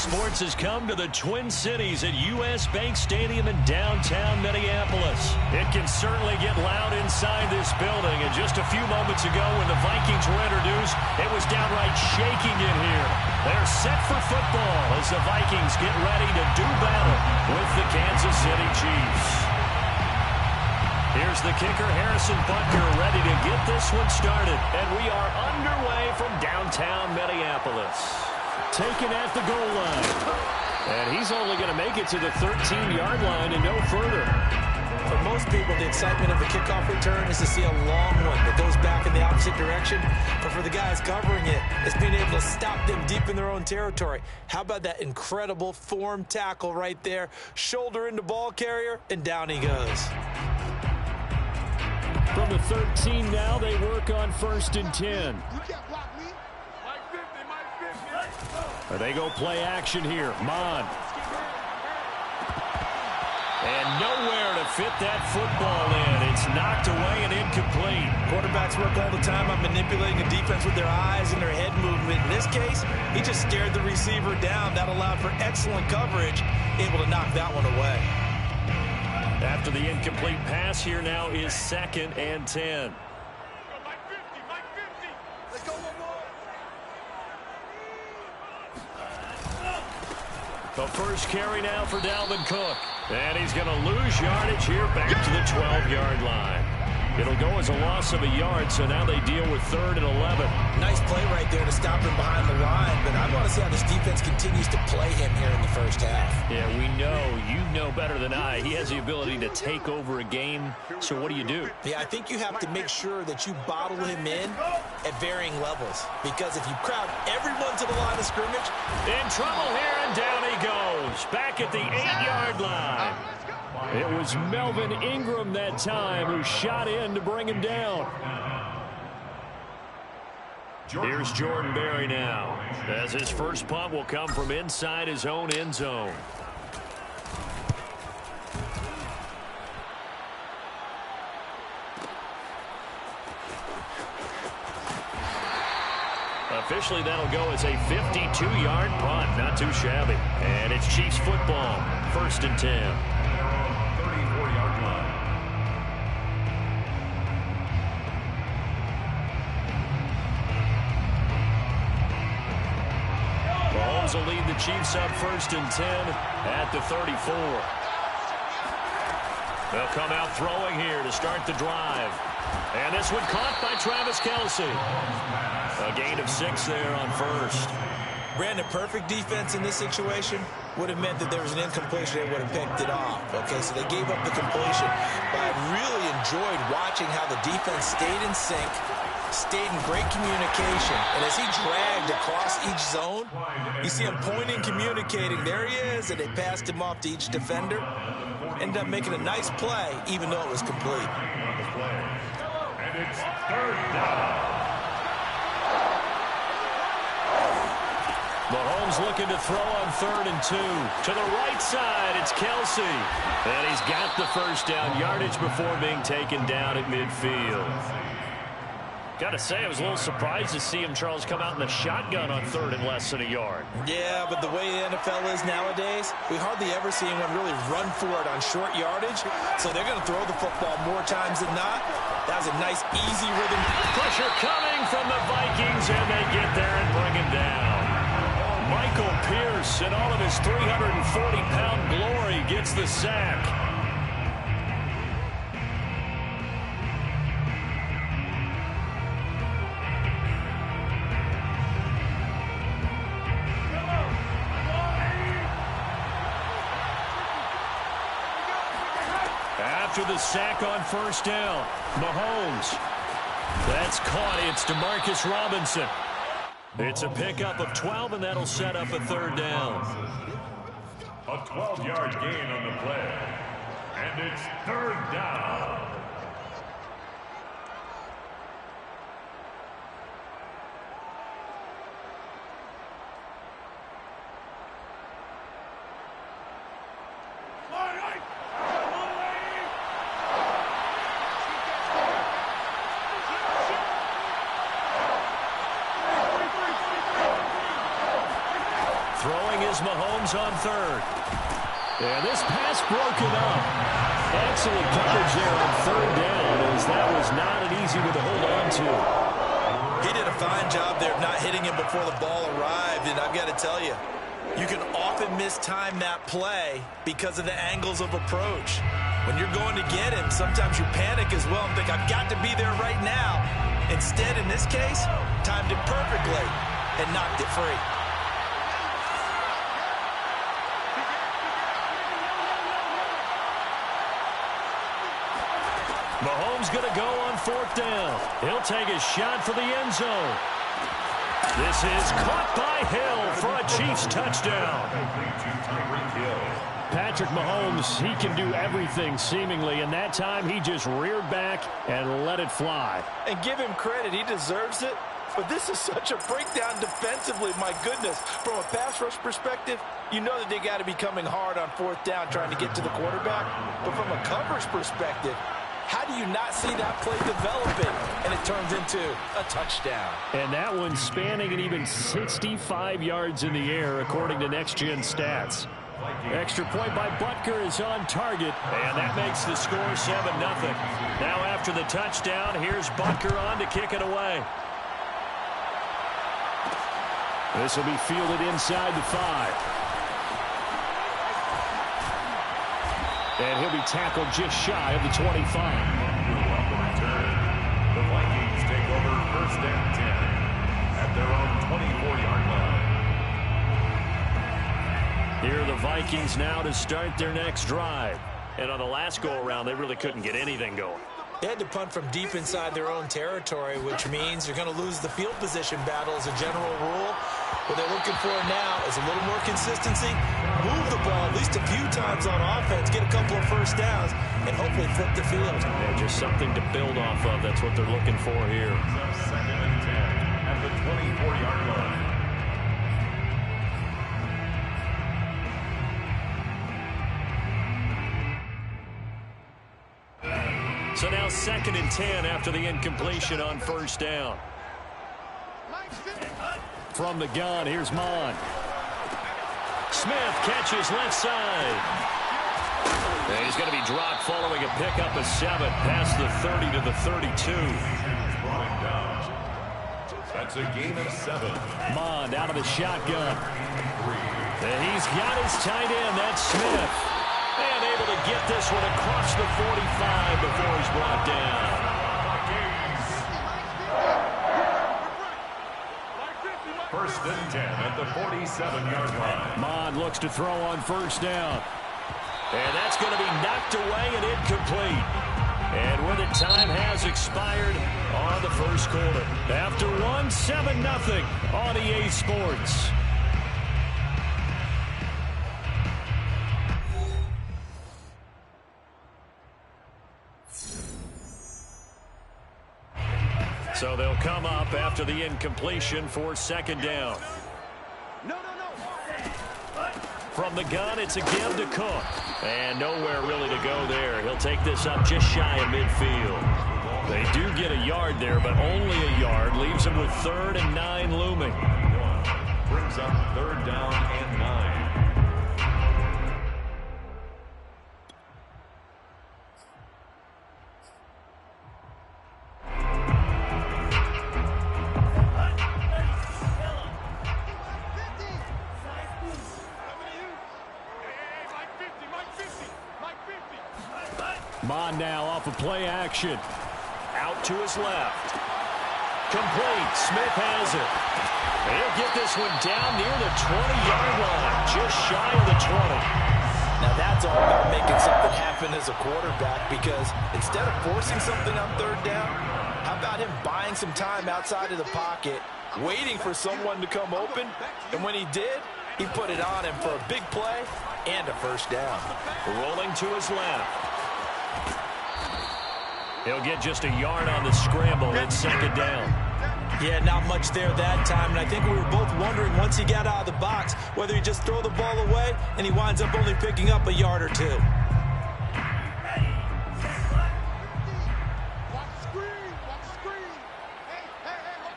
sports has come to the Twin Cities at U.S. Bank Stadium in downtown Minneapolis. It can certainly get loud inside this building. And just a few moments ago when the Vikings were introduced, it was downright shaking in here. They're set for football as the Vikings get ready to do battle with the Kansas City Chiefs. Here's the kicker, Harrison Butker, ready to get this one started. And we are underway from downtown Minneapolis. Taken at the goal line. And he's only going to make it to the 13-yard line and no further. For most people, the excitement of the kickoff return is to see a long one that goes back in the opposite direction. But for the guys covering it, it's being able to stop them deep in their own territory. How about that incredible form tackle right there? Shoulder into ball carrier, and down he goes. From the 13 now, they work on 1st and 10. They go play action here. Mon. And nowhere to fit that football in. It's knocked away and incomplete. Quarterbacks work all the time on manipulating a defense with their eyes and their head movement. In this case, he just stared the receiver down. That allowed for excellent coverage, able to knock that one away. After the incomplete pass, here now is 2nd and 10. The first carry now for Dalvin Cook. And he's going to lose yardage here back to the 12-yard line. It'll go as a loss of a yard, so now they deal with 3rd and 11. Nice play right there to stop him behind the line, but I want to see how this defense continues to play him here in the first half. Yeah, we know. You know better than I. He has the ability to take over a game, so what do you do? Yeah, I think you have to make sure that you bottle him in at varying levels, because if you crowd everyone to the line of scrimmage. In trouble here, and down he goes. Back at the 8-yard line. It was Melvin Ingram that time who shot in to bring him down. Here's Jordan Berry now, as his first punt will come from inside his own end zone. Officially, that'll go as a 52-yard punt. Not too shabby. And it's Chiefs football, 1st and 10. Mahomes will lead the Chiefs up 1st and 10 at the 34. They'll come out throwing here to start the drive. And this one caught by Travis Kelce. A gain of 6 there on 1st. Brandon, perfect defense in this situation would have meant that there was an incompletion. They would have picked it off. Okay, so they gave up the completion. But I really enjoyed watching how the defense stayed in sync, stayed in great communication. And as he dragged across each zone, you see him pointing, communicating. There he is, and they passed him off to each defender. Ended up making a nice play, even though it was complete. And it's 3rd down. Mahomes looking to throw on 3rd and 2. To the right side, it's Kelce. And he's got the first down yardage before being taken down at midfield. Got to say, I was a little surprised to see him, Charles, come out in the shotgun on 3rd and less than a yard. Yeah, but the way the NFL is nowadays, we hardly ever see anyone really run for it on short yardage. So they're going to throw the football more times than not. That was a nice, easy rhythm. Pressure coming from the Vikings, and they get there and bring him down. Michael Pierce, in all of his 340-pound glory, gets the sack. After the sack on 1st down, Mahomes. That's caught. It's DeMarcus Robinson. It's a pickup of 12, and that'll set up a 3rd down. A 12-yard gain on the play. And it's 3rd down. goes Mahomes on third. And this pass broken up. Excellent coverage there on third down, as that was not an easy one to hold on to. He did a fine job there of not hitting him before the ball arrived, and I've got to tell you, you can often mistime that play because of the angles of approach. When you're going to get him, sometimes you panic as well and think, I've got to be there right now. Instead, in this case, timed it perfectly and knocked it free. Mahomes going to go on fourth down. He'll take a shot for the end zone. This is caught by Hill for a Chiefs touchdown. Patrick Mahomes, he can do everything seemingly, and that time he just reared back and let it fly. And give him credit, he deserves it. But this is such a breakdown defensively, my goodness. From a pass rush perspective, you know that they got to be coming hard on fourth down trying to get to the quarterback. But from a coverage perspective, how do you not see that play developing? And it turns into a touchdown. And that one spanning an even 65 yards in the air, according to Next Gen Stats. Extra point by Butker is on target, and that makes the score 7-0. Now after the touchdown, here's Butker on to kick it away. This will be fielded inside the 5. And he'll be tackled just shy of the 25. On the return, the Vikings take over first and 10 at their own 24-yard line. Here are the Vikings now to start their next drive. And on the last go-around, they really couldn't get anything going. They had to punt from deep inside their own territory, which means you're going to lose the field position battle as a general rule. What they're looking for now is a little more consistency, move the ball at least a few times on offense, get a couple of first downs, and hopefully flip the field. Yeah, just something to build off of. That's what they're looking for here. Second and 10 at the 24-yard line. So now second and 10 after the incompletion on first down. From the gun, here's Mon. Smith catches left side. And he's going to be dropped following a pickup of 7 past the 30 to the 32. That's a gain of 7. Mon out of the shotgun. And he's got his tight end, that's Smith. And able to get this one across the 45 before he's brought down. First and 10 at the 47-yard line. Mon looks to throw on first down. And that's going to be knocked away and incomplete. And with it, time has expired on the first quarter. After one, 7-0 on EA Sports. So they'll come up after the incompletion for second down. From the gun, it's a give to Cook. And nowhere really to go there. He'll take this up just shy of midfield. They do get a yard there, but only a yard. Leaves them with 3rd and 9 looming. Brings up 3rd down and 9. Mon now off of play action. Out to his left. Complete. Smith has it. He'll get this one down near the 20-yard line. Just shy of the 20. Now that's all about making something happen as a quarterback, because instead of forcing something on 3rd down, how about him buying some time outside of the pocket, waiting for someone to come open, and when he did, he put it on him for a big play and a first down. Rolling to his left. He'll get just a yard on the scramble. It's second down. Yeah, not much there that time, and I think we were both wondering once he got out of the box whether he just throw the ball away and he winds up only picking up a yard or 2. Watch the screen. Watch the screen. Hey,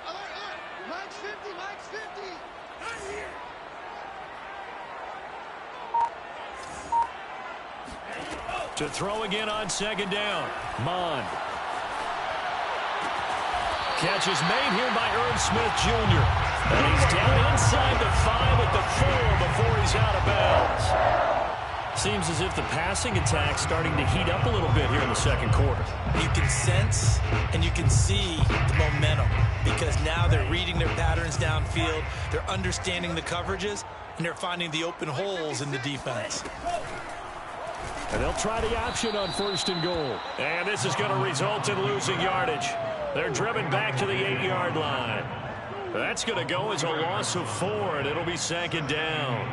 alert. Mike's 50. Right here. To throw again on second down. Mond. Catch is made here by Irv Smith Jr. And he's down inside the 5 at the 4 before he's out of bounds. Seems as if the passing attack's starting to heat up a little bit here in the second quarter. You can sense and you can see the momentum because now they're reading their patterns downfield, they're understanding the coverages, and they're finding the open holes in the defense. And they'll try the option on 1st and goal. And this is going to result in losing yardage. They're driven back to the 8-yard line. That's going to go as a loss of 4, and it'll be second down.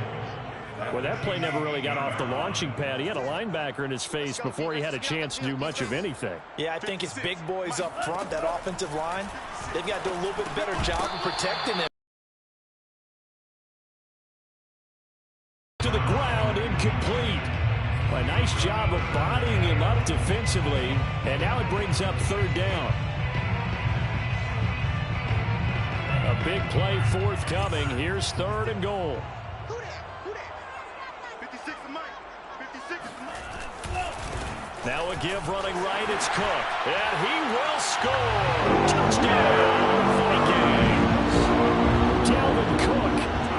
Well, that play never really got off the launching pad. He had a linebacker in his face before he had a chance to do much of anything. Yeah, I think it's big boys up front, that offensive line. They've got to do a little bit better job of protecting him. To the ground, incomplete. A nice job of bodying him up defensively, and now it brings up 3rd down. A big play forthcoming. Here's 3rd and goal. Now a give running right, it's Cook. And he will score. Touchdown, Vikings. Dalvin Cook,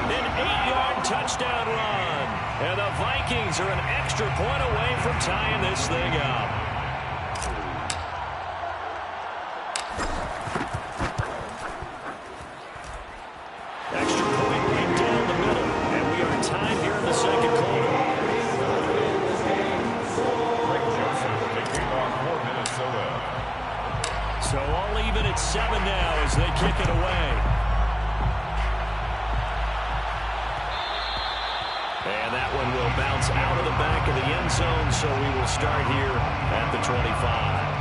an 8-yard touchdown run. And the Vikings are an extra point away from tying this thing up. Extra point right down the middle. And we are tied here in the second quarter. So all even at 7 now as they kick it away. And that one will bounce out of the back of the end zone, so we will start here at the 25.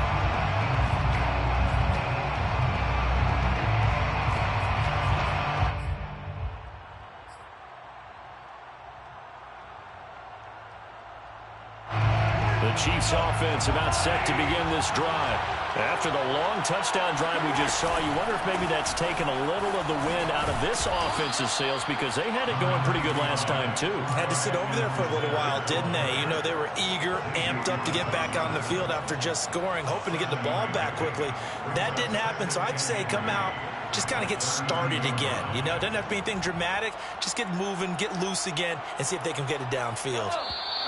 The Chiefs offense about set to begin this drive. After the long touchdown drive we just saw, you wonder if maybe that's taken a little of the wind out of this offense's sails because they had it going pretty good last time too. Had to sit over there for a little while, didn't they? You know, they were eager, amped up to get back on the field after just scoring, hoping to get the ball back quickly. That didn't happen, so I'd say come out, just kind of get started again. You know, it doesn't have to be anything dramatic. Just get moving, get loose again, and see if they can get it downfield.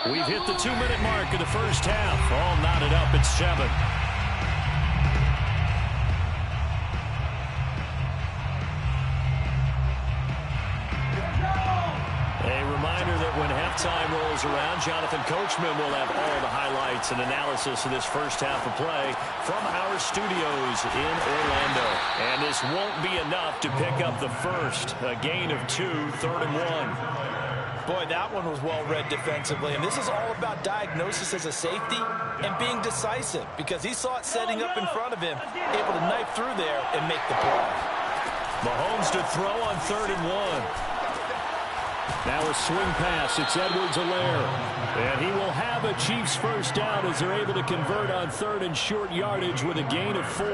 We've hit the 2-minute mark of the first half. All knotted up at 7. A reminder that when halftime rolls around, Jonathan Coachman will have all the highlights and analysis of this first half of play from our studios in Orlando. And this won't be enough to pick up the first. A gain of 2, 3rd and 1. Boy, that one was well read defensively. And this is all about diagnosis as a safety and being decisive because he saw it setting up in front of him, able to knife through there and make the play. Mahomes to throw on 3rd and 1. Now a swing pass. It's Edwards-Helaire. And he will have a Chiefs first down as they're able to convert on 3rd and short yardage with a gain of 4.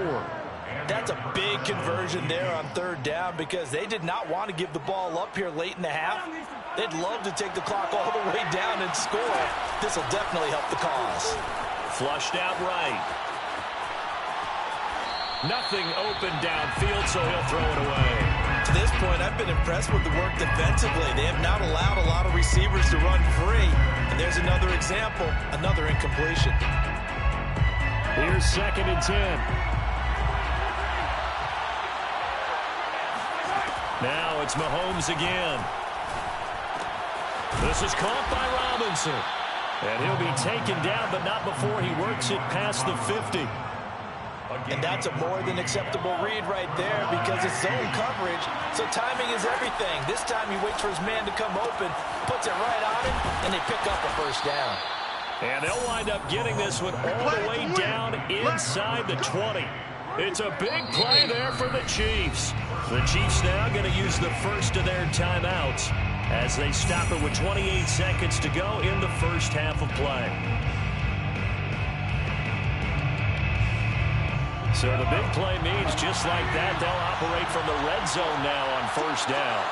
That's a big conversion there on 3rd down because they did not want to give the ball up here late in the half. They'd love to take the clock all the way down and score. This will definitely help the cause. Flushed out right. Nothing open downfield, so he'll throw it away. To this point, I've been impressed with the work defensively. They have not allowed a lot of receivers to run free. And there's another example, another incompletion. Here's 2nd and 10. Now it's Mahomes again. This is caught by Robinson. And he'll be taken down, but not before he works it past the 50. And that's a more than acceptable read right there because it's zone coverage, so timing is everything. This time he waits for his man to come open, puts it right on him, and they pick up a first down. And they'll wind up getting this one all the way down inside the 20. It's a big play there for the Chiefs. The Chiefs now going to use the first of their timeouts as they stop it with 28 seconds to go in the first half of play. So the big play means just like that, they'll operate from the red zone now on 1st down.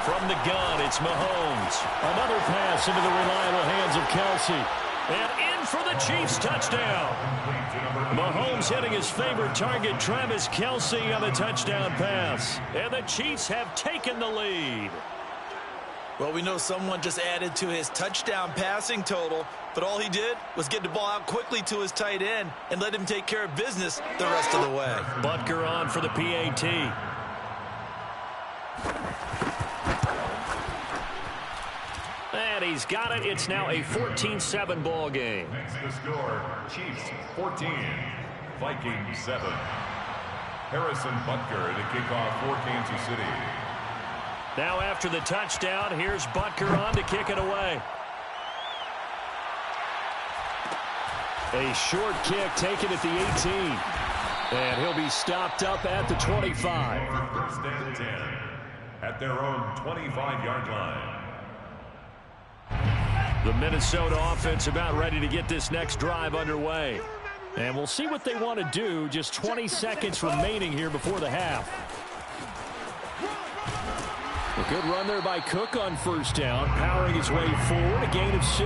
From the gun, it's Mahomes. Another pass into the reliable hands of Kelsey. And in for the Chiefs touchdown. Mahomes hitting his favorite target, Travis Kelce, on the touchdown pass. And the Chiefs have taken the lead. Well, we know someone just added to his touchdown passing total, but all he did was get the ball out quickly to his tight end and let him take care of business the rest of the way. Butker on for the PAT. And he's got it. It's now a 14-7 ball game. Makes the score Chiefs 14, Vikings 7. Harrison Butker to kick off for Kansas City. Now after the touchdown, here's Butker on to kick it away. A short kick taken at the 18. And he'll be stopped up at the 25. First and 10 at their own 25-yard line. The Minnesota offense about ready to get this next drive underway. And we'll see what they want to do. Just 20 seconds remaining here before the half. A good run there by Cook on first down, powering his way forward, a gain of 6.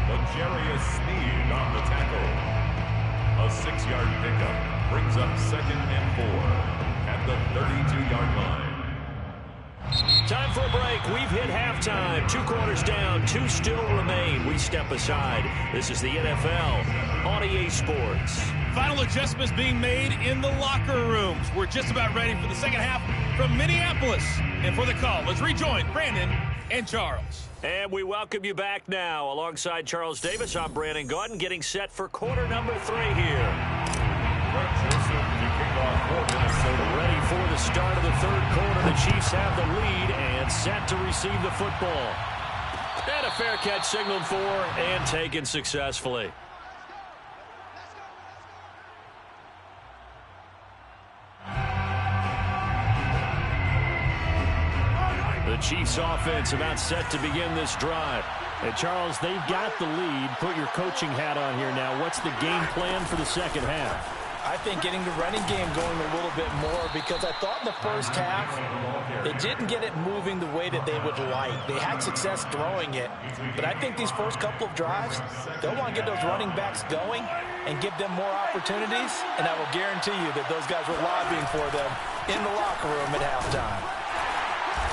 L'Jarius Sneed on the tackle. A 6-yard pickup brings up 2nd and 4 at the 32-yard line. Time for a break. We've hit halftime. 2 quarters down, 2 still remain. We step aside. This is the NFL on EA Sports. Final adjustments being made in the locker rooms. We're just about ready for the second half from Minneapolis. And for the call, let's rejoin Brandon and Charles. And we welcome you back now. Alongside Charles Davis, I'm Brandon Gaudin, getting set for quarter number 3 here. Ready for the start of the third quarter. The Chiefs have the lead and set to receive the football. And a fair catch signaled for and taken successfully. The Chiefs offense about set to begin this drive. And Charles, they've got the lead. Put your coaching hat on here now. What's the game plan for the second half? I think getting the running game going a little bit more, because I thought in the first half they didn't get it moving the way that they would like. They had success throwing it, but I think these first couple of drives, they'll want to get those running backs going and give them more opportunities, and I will guarantee you that those guys were lobbying for them in the locker room at halftime.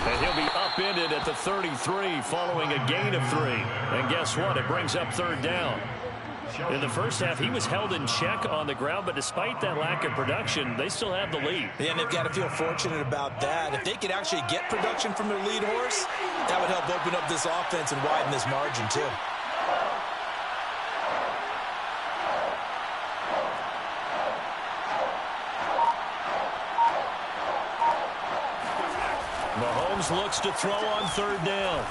And he'll be upended at the 33 following a gain of 3. And guess what? It brings up third down. In the first half, he was held in check on the ground, but despite that lack of production, they still have the lead. And they've got to feel fortunate about that. If they could actually get production from their lead horse, that would help open up this offense and widen this margin, too. Mahomes looks to throw on third down.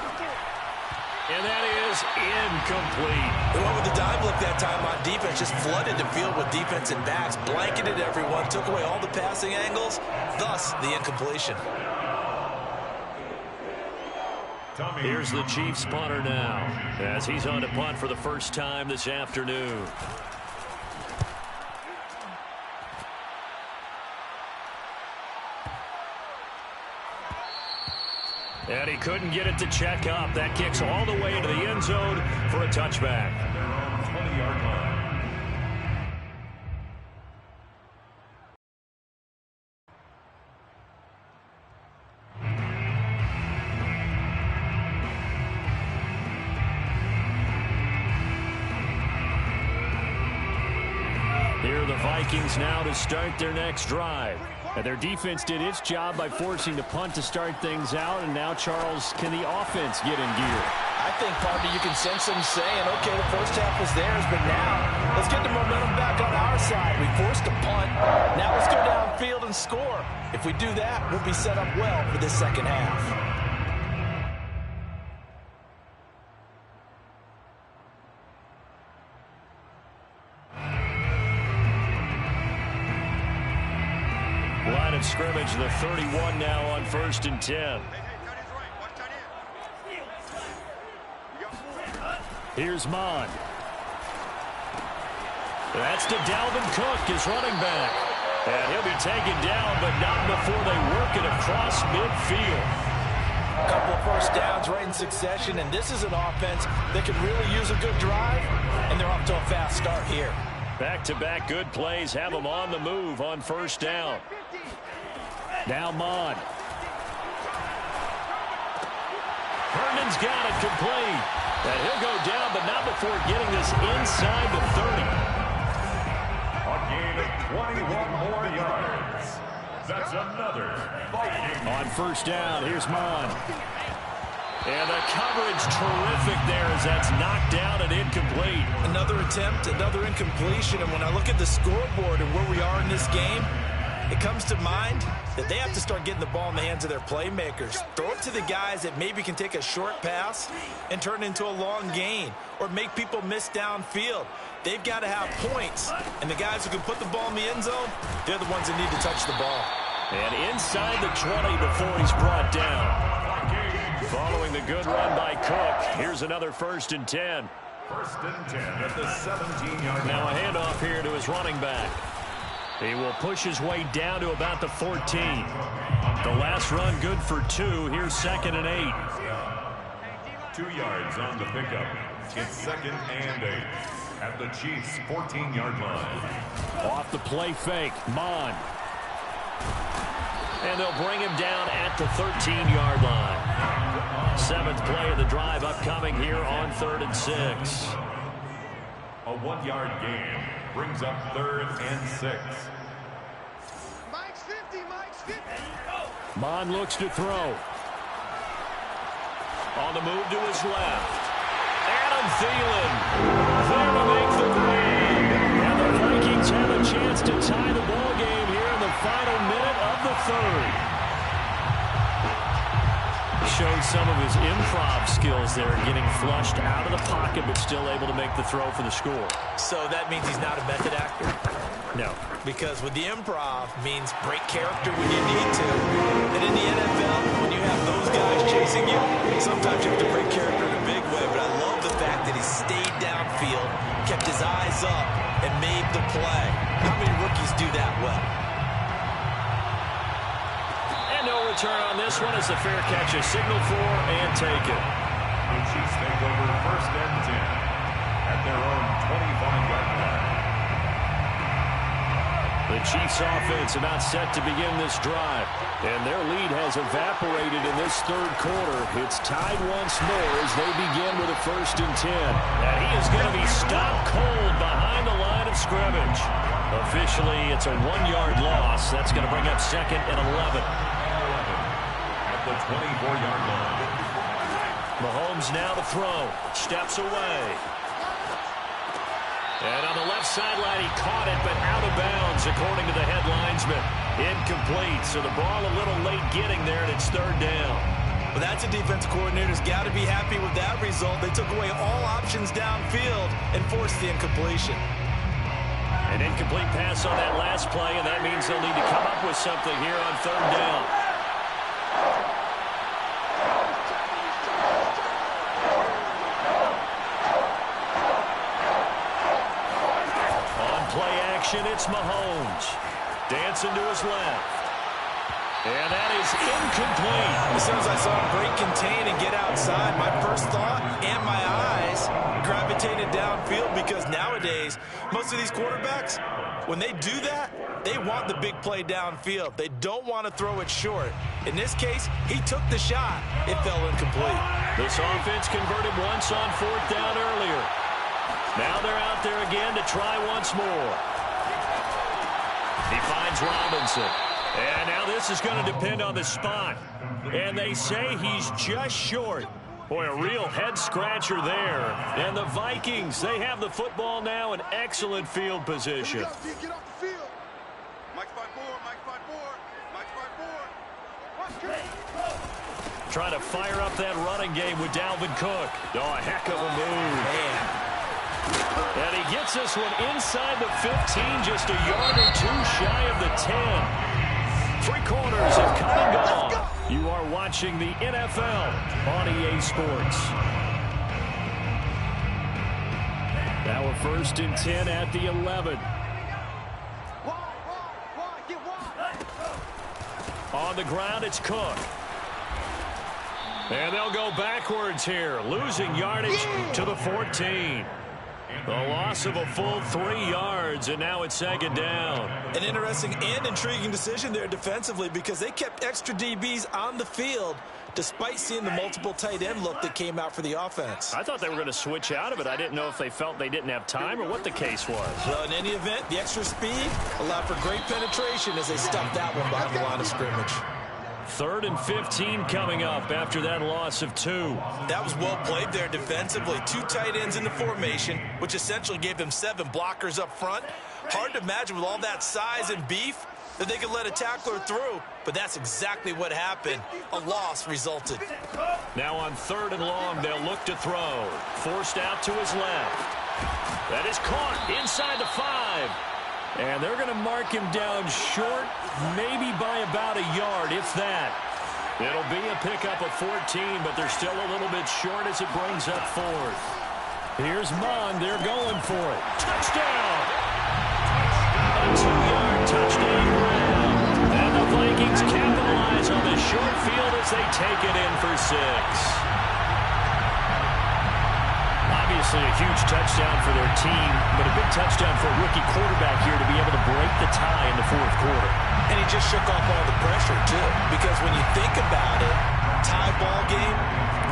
And that is incomplete. They went with the dime look that time on defense, just flooded the field with defensive backs, blanketed everyone, took away all the passing angles, thus the incompletion. Here's the Chiefs punter now, as he's on to punt for the first time this afternoon. And he couldn't get it to check up. That kicks all the way into the end zone for a touchback. 20-yard line. Here are the Vikings now to start their next drive. And their defense did its job by forcing the punt to start things out. And now, Charles, can the offense get in gear? I think, partner, you can sense them saying, okay, the first half was theirs, but now let's get the momentum back on our side. We forced a punt. Now let's go downfield and score. If we do that, we'll be set up well for this second half. Line of scrimmage, the 31 now on 1st and 10. Here's Mond. That's to Dalvin Cook, his running back. And he'll be taken down, but not before they work it across midfield. A couple of first downs right in succession, and this is an offense that could really use a good drive, and they're off to a fast start here. Back-to-back good plays have them on the move on first down. Now Mon. Herndon's got it complete. And he'll go down, but not before getting this inside the 30. A gain of 21 more yards. That's another Viking. On first down, here's Mon. And the coverage terrific there as that's knocked down and incomplete. Another attempt, another incompletion, and when I look at the scoreboard and where we are in this game, it comes to mind that they have to start getting the ball in the hands of their playmakers. Throw it to the guys that maybe can take a short pass and turn it into a long gain or make people miss downfield. They've got to have points, and the guys who can put the ball in the end zone, they're the ones that need to touch the ball. And inside the 20 before he's brought down. Following the good run by Cook, here's another 1st and 10. 1st and 10 at the 17-yard line. Now a handoff here to his running back. He will push his way down to about the 14. The last run good for 2. Here's 2nd and 8. 2 yards on the pickup. It's 2nd and 8 at the Chiefs' 14-yard line. Off the play fake, Mon. And they'll bring him down at the 13-yard line. 7th play of the drive upcoming here on 3rd and 6. A 1-yard gain brings up 3rd and 6. Mike's 50, Mike's 50. Mon looks to throw. On the move to his left. Adam Thielen there to make the grab. And the Vikings have a chance to tie the ball game here in the final minute of the 3rd. Showed some of his improv skills there, getting flushed out of the pocket, but still able to make the throw for the score. So that means he's not a method actor? No. Because with the improv means break character when you need to. And in the NFL, when you have those guys chasing you, sometimes you have to break character in a big way. But I love the fact that he stayed downfield, kept his eyes up, and made the play. How many rookies do that well? No return on this one as the fair catch is signaled for and taken. The Chiefs take over 1st and 10 at their own 25-yard line. The Chiefs offense about set to begin this drive, and their lead has evaporated in this 3rd quarter. It's tied once more as they begin with a 1st and 10. And he is going to be stopped cold behind the line of scrimmage. Officially, it's a 1-yard loss. That's going to bring up 2nd and 11. At the 24-yard line. Mahomes now to throw. Steps away. And on the left sideline, he caught it, but out of bounds, according to the head linesman. Incomplete, so the ball a little late getting there, and it's 3rd down. Well, that's a defense coordinator's got to be happy with that result. They took away all options downfield and forced the incompletion. An incomplete pass on that last play, and that means they'll need to come up with something here on 3rd down. It's Mahomes. Dancing to his left. And that is incomplete. As soon as I saw him break, contain, and get outside, my first thought and my eyes gravitated downfield because nowadays, most of these quarterbacks, when they do that, they want the big play downfield. They don't want to throw it short. In this case, he took the shot. It fell incomplete. This offense converted once on 4th down earlier. Now they're out there again to try once more. He finds Robinson. And now this is going to depend on the spot. And they say he's just short. Boy, a real head-scratcher there. And the Vikings, they have the football now in excellent field position. Get off the field. Mike's 5-4, Mike's 5-4, Mike's 5-4. Trying to fire up that running game with Dalvin Cook. Oh, a heck of a move. Man. And he gets this one inside the 15, just a yard or 2 shy of the 10. 3 quarters have come and gone. You are watching the NFL on EA Sports. Now a 1st and 10 at the 11. On the ground, it's Cook. And they'll go backwards here, losing yardage to the 14. A loss of a full 3 yards, and now it's second down. An interesting and intriguing decision there defensively because they kept extra DBs on the field despite seeing the multiple tight end look that came out for the offense. I thought they were going to switch out of it. I didn't know if they felt they didn't have time or what the case was. Well, in any event, the extra speed allowed for great penetration as they stuffed that one behind the line of scrimmage. 3rd and 15 coming up after that loss of 2. That was well played there defensively. 2 tight ends in the formation, which essentially gave them 7 blockers up front. Hard to imagine with all that size and beef that they could let a tackler through, but that's exactly what happened. A loss resulted. Now on 3rd and long, they'll look to throw. Forced out to his left. That is caught inside the 5. And they're going to mark him down short, maybe by about a yard, if that. It'll be a pickup of 14, but they're still a little bit short as it brings up 4th. Here's Mond. They're going for it. Touchdown! A 2-yard touchdown grab. And the Vikings capitalize on the short field as they take it in for 6. Obviously a huge touchdown for their team, but a big touchdown for a rookie quarterback here to be able to break the tie in the 4th quarter. And he just shook off all the pressure, too, because when you think about it, tie ball game,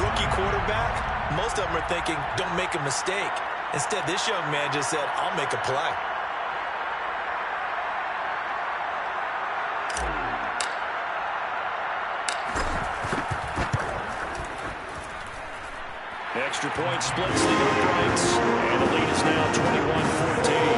rookie quarterback, most of them are thinking, don't make a mistake. Instead, this young man just said, I'll make a play. Extra point splits the uprights, and the lead is now 21-14.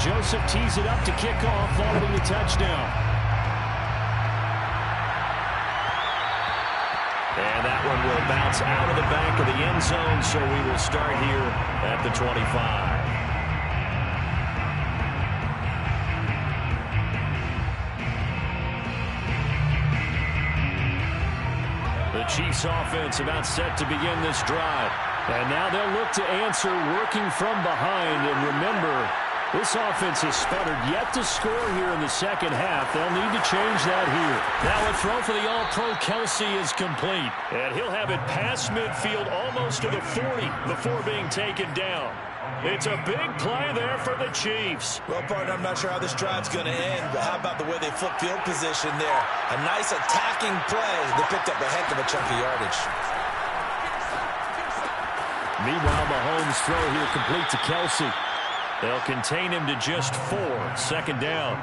Joseph tees it up to kick off following the touchdown. And that one will bounce out of the back of the end zone, so we will start here at the 25. The Chiefs offense about set to begin this drive. And now they'll look to answer working from behind. And remember, this offense has sputtered yet to score here in the second half. They'll need to change that here. Now a throw for the All-Pro Kelsey is complete. And he'll have it past midfield almost to the 40 before being taken down. It's a big play there for the Chiefs. Well, partner, I'm not sure how this drive's going to end, but how about the way they flip field position there? A nice attacking play. They picked up a heck of a chunk of yardage. Meanwhile, Mahomes' throw here complete to Kelsey. They'll contain him to just 4. Second down.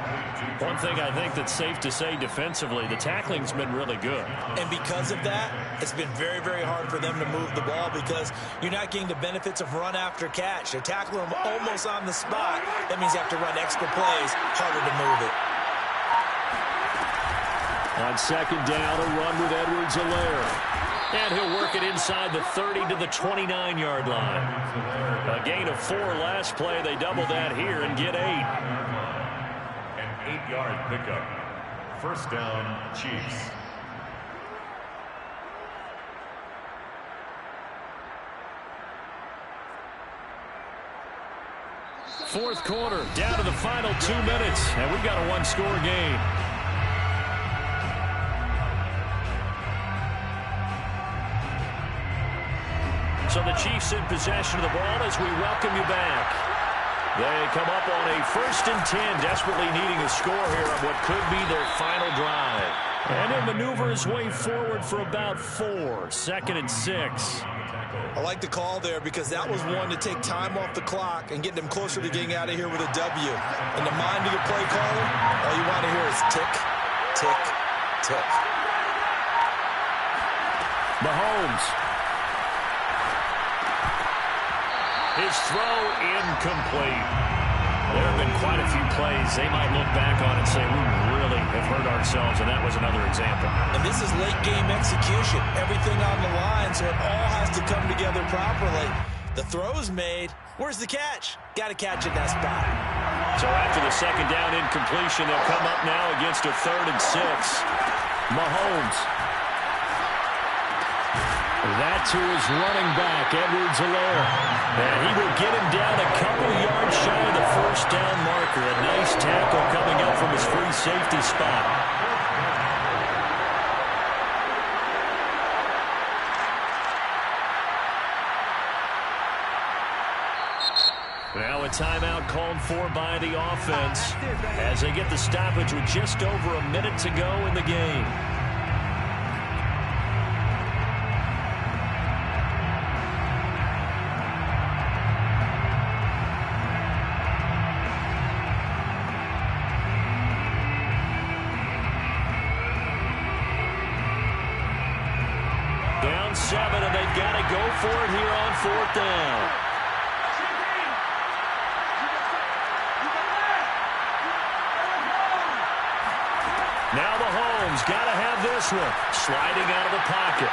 One thing I think that's safe to say defensively, the tackling's been really good. And because of that, it's been very, very hard for them to move the ball because you're not getting the benefits of run after catch. They're tackling them almost on the spot. That means you have to run extra plays, harder to move it. On second down, a run with Edwards-Helaire. And he'll work it inside the 30 to the 29-yard line. A gain of 4 last play. They double that here and get 8. An 8-yard pickup. First down, Chiefs. Fourth quarter, down to the final 2 minutes, and we've got a 1-score game. So the Chiefs in possession of the ball as we welcome you back. They come up on a 1st and 10, desperately needing a score here on what could be their final drive. And he'll maneuver his way forward for about 4. 2nd and 6. I like the call there because that was one to take time off the clock and get them closer to getting out of here with a W. In the mind of the play caller, all you want to hear is tick, tick, tick. Mahomes. His throw incomplete. There have been quite a few plays plays they might look back on and say, we really have hurt ourselves, and that was another example. And this is late-game execution. Everything on the line, so it all has to come together properly. The throw's made. Where's the catch? Got to catch in that spot. So after the second down incompletion, they'll come up now against a 3rd and 6. Mahomes. That to his running back, Edwards-Helaire. And he will get him down a couple yards shy of the first down marker. A nice tackle coming up from his free safety spot. Now a timeout called for by the offense as they get the stoppage with just over a minute to go in the game. Down 7, and they've got to go for it here on 4th down. Now Mahomes got to have this one. Sliding out of the pocket.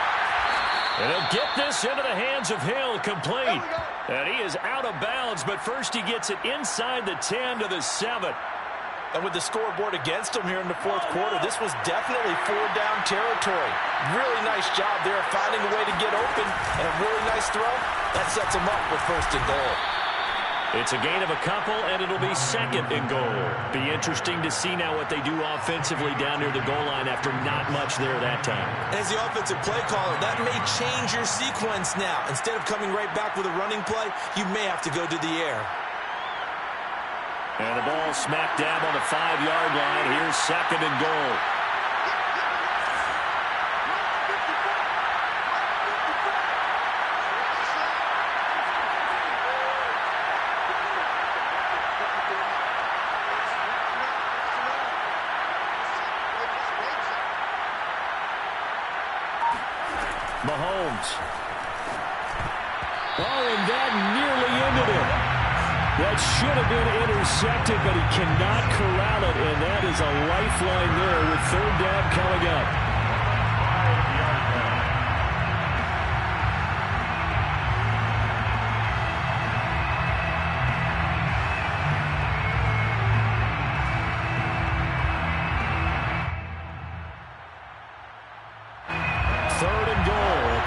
And he'll get this into the hands of Hill, complete. And he is out of bounds, but first he gets it inside the 10 to the 7. And with the scoreboard against him here in the 4th quarter, this was definitely 4-down territory. Really nice job there finding a way to get open, and a really nice throw. That sets him up with 1st and goal. It's a gain of a couple, and it'll be 2nd and goal. Be interesting to see now what they do offensively down near the goal line after not much there that time. As the offensive play caller, that may change your sequence now. Instead of coming right back with a running play, you may have to go to the air. And the ball smack dab on the 5-yard line. Here's 2nd and goal. Mahomes. Oh, and that nearly ended it. That should have been intercepted, but he cannot corral it, and that is a lifeline there with 3rd down coming up.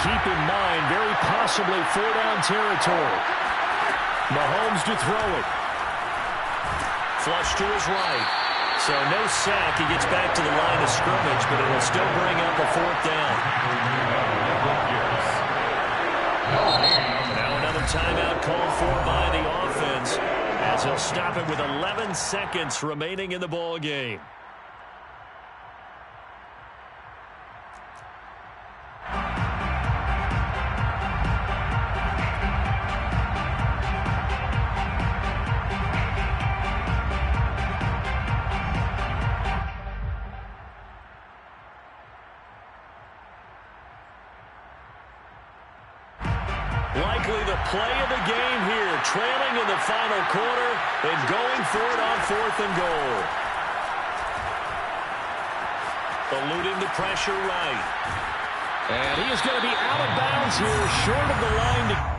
Keep in mind, very possibly 4-down territory. Mahomes to throw it. Flush to his right. So no sack. He gets back to the line of scrimmage, but it'll still bring up a 4th down. Now another timeout called for by the offense as he'll stop it with 11 seconds remaining in the ball game. Likely the play of the game here, trailing in the final quarter and going for it on 4th and goal. Eluding the pressure right. And he is going to be out of bounds here, short of the line to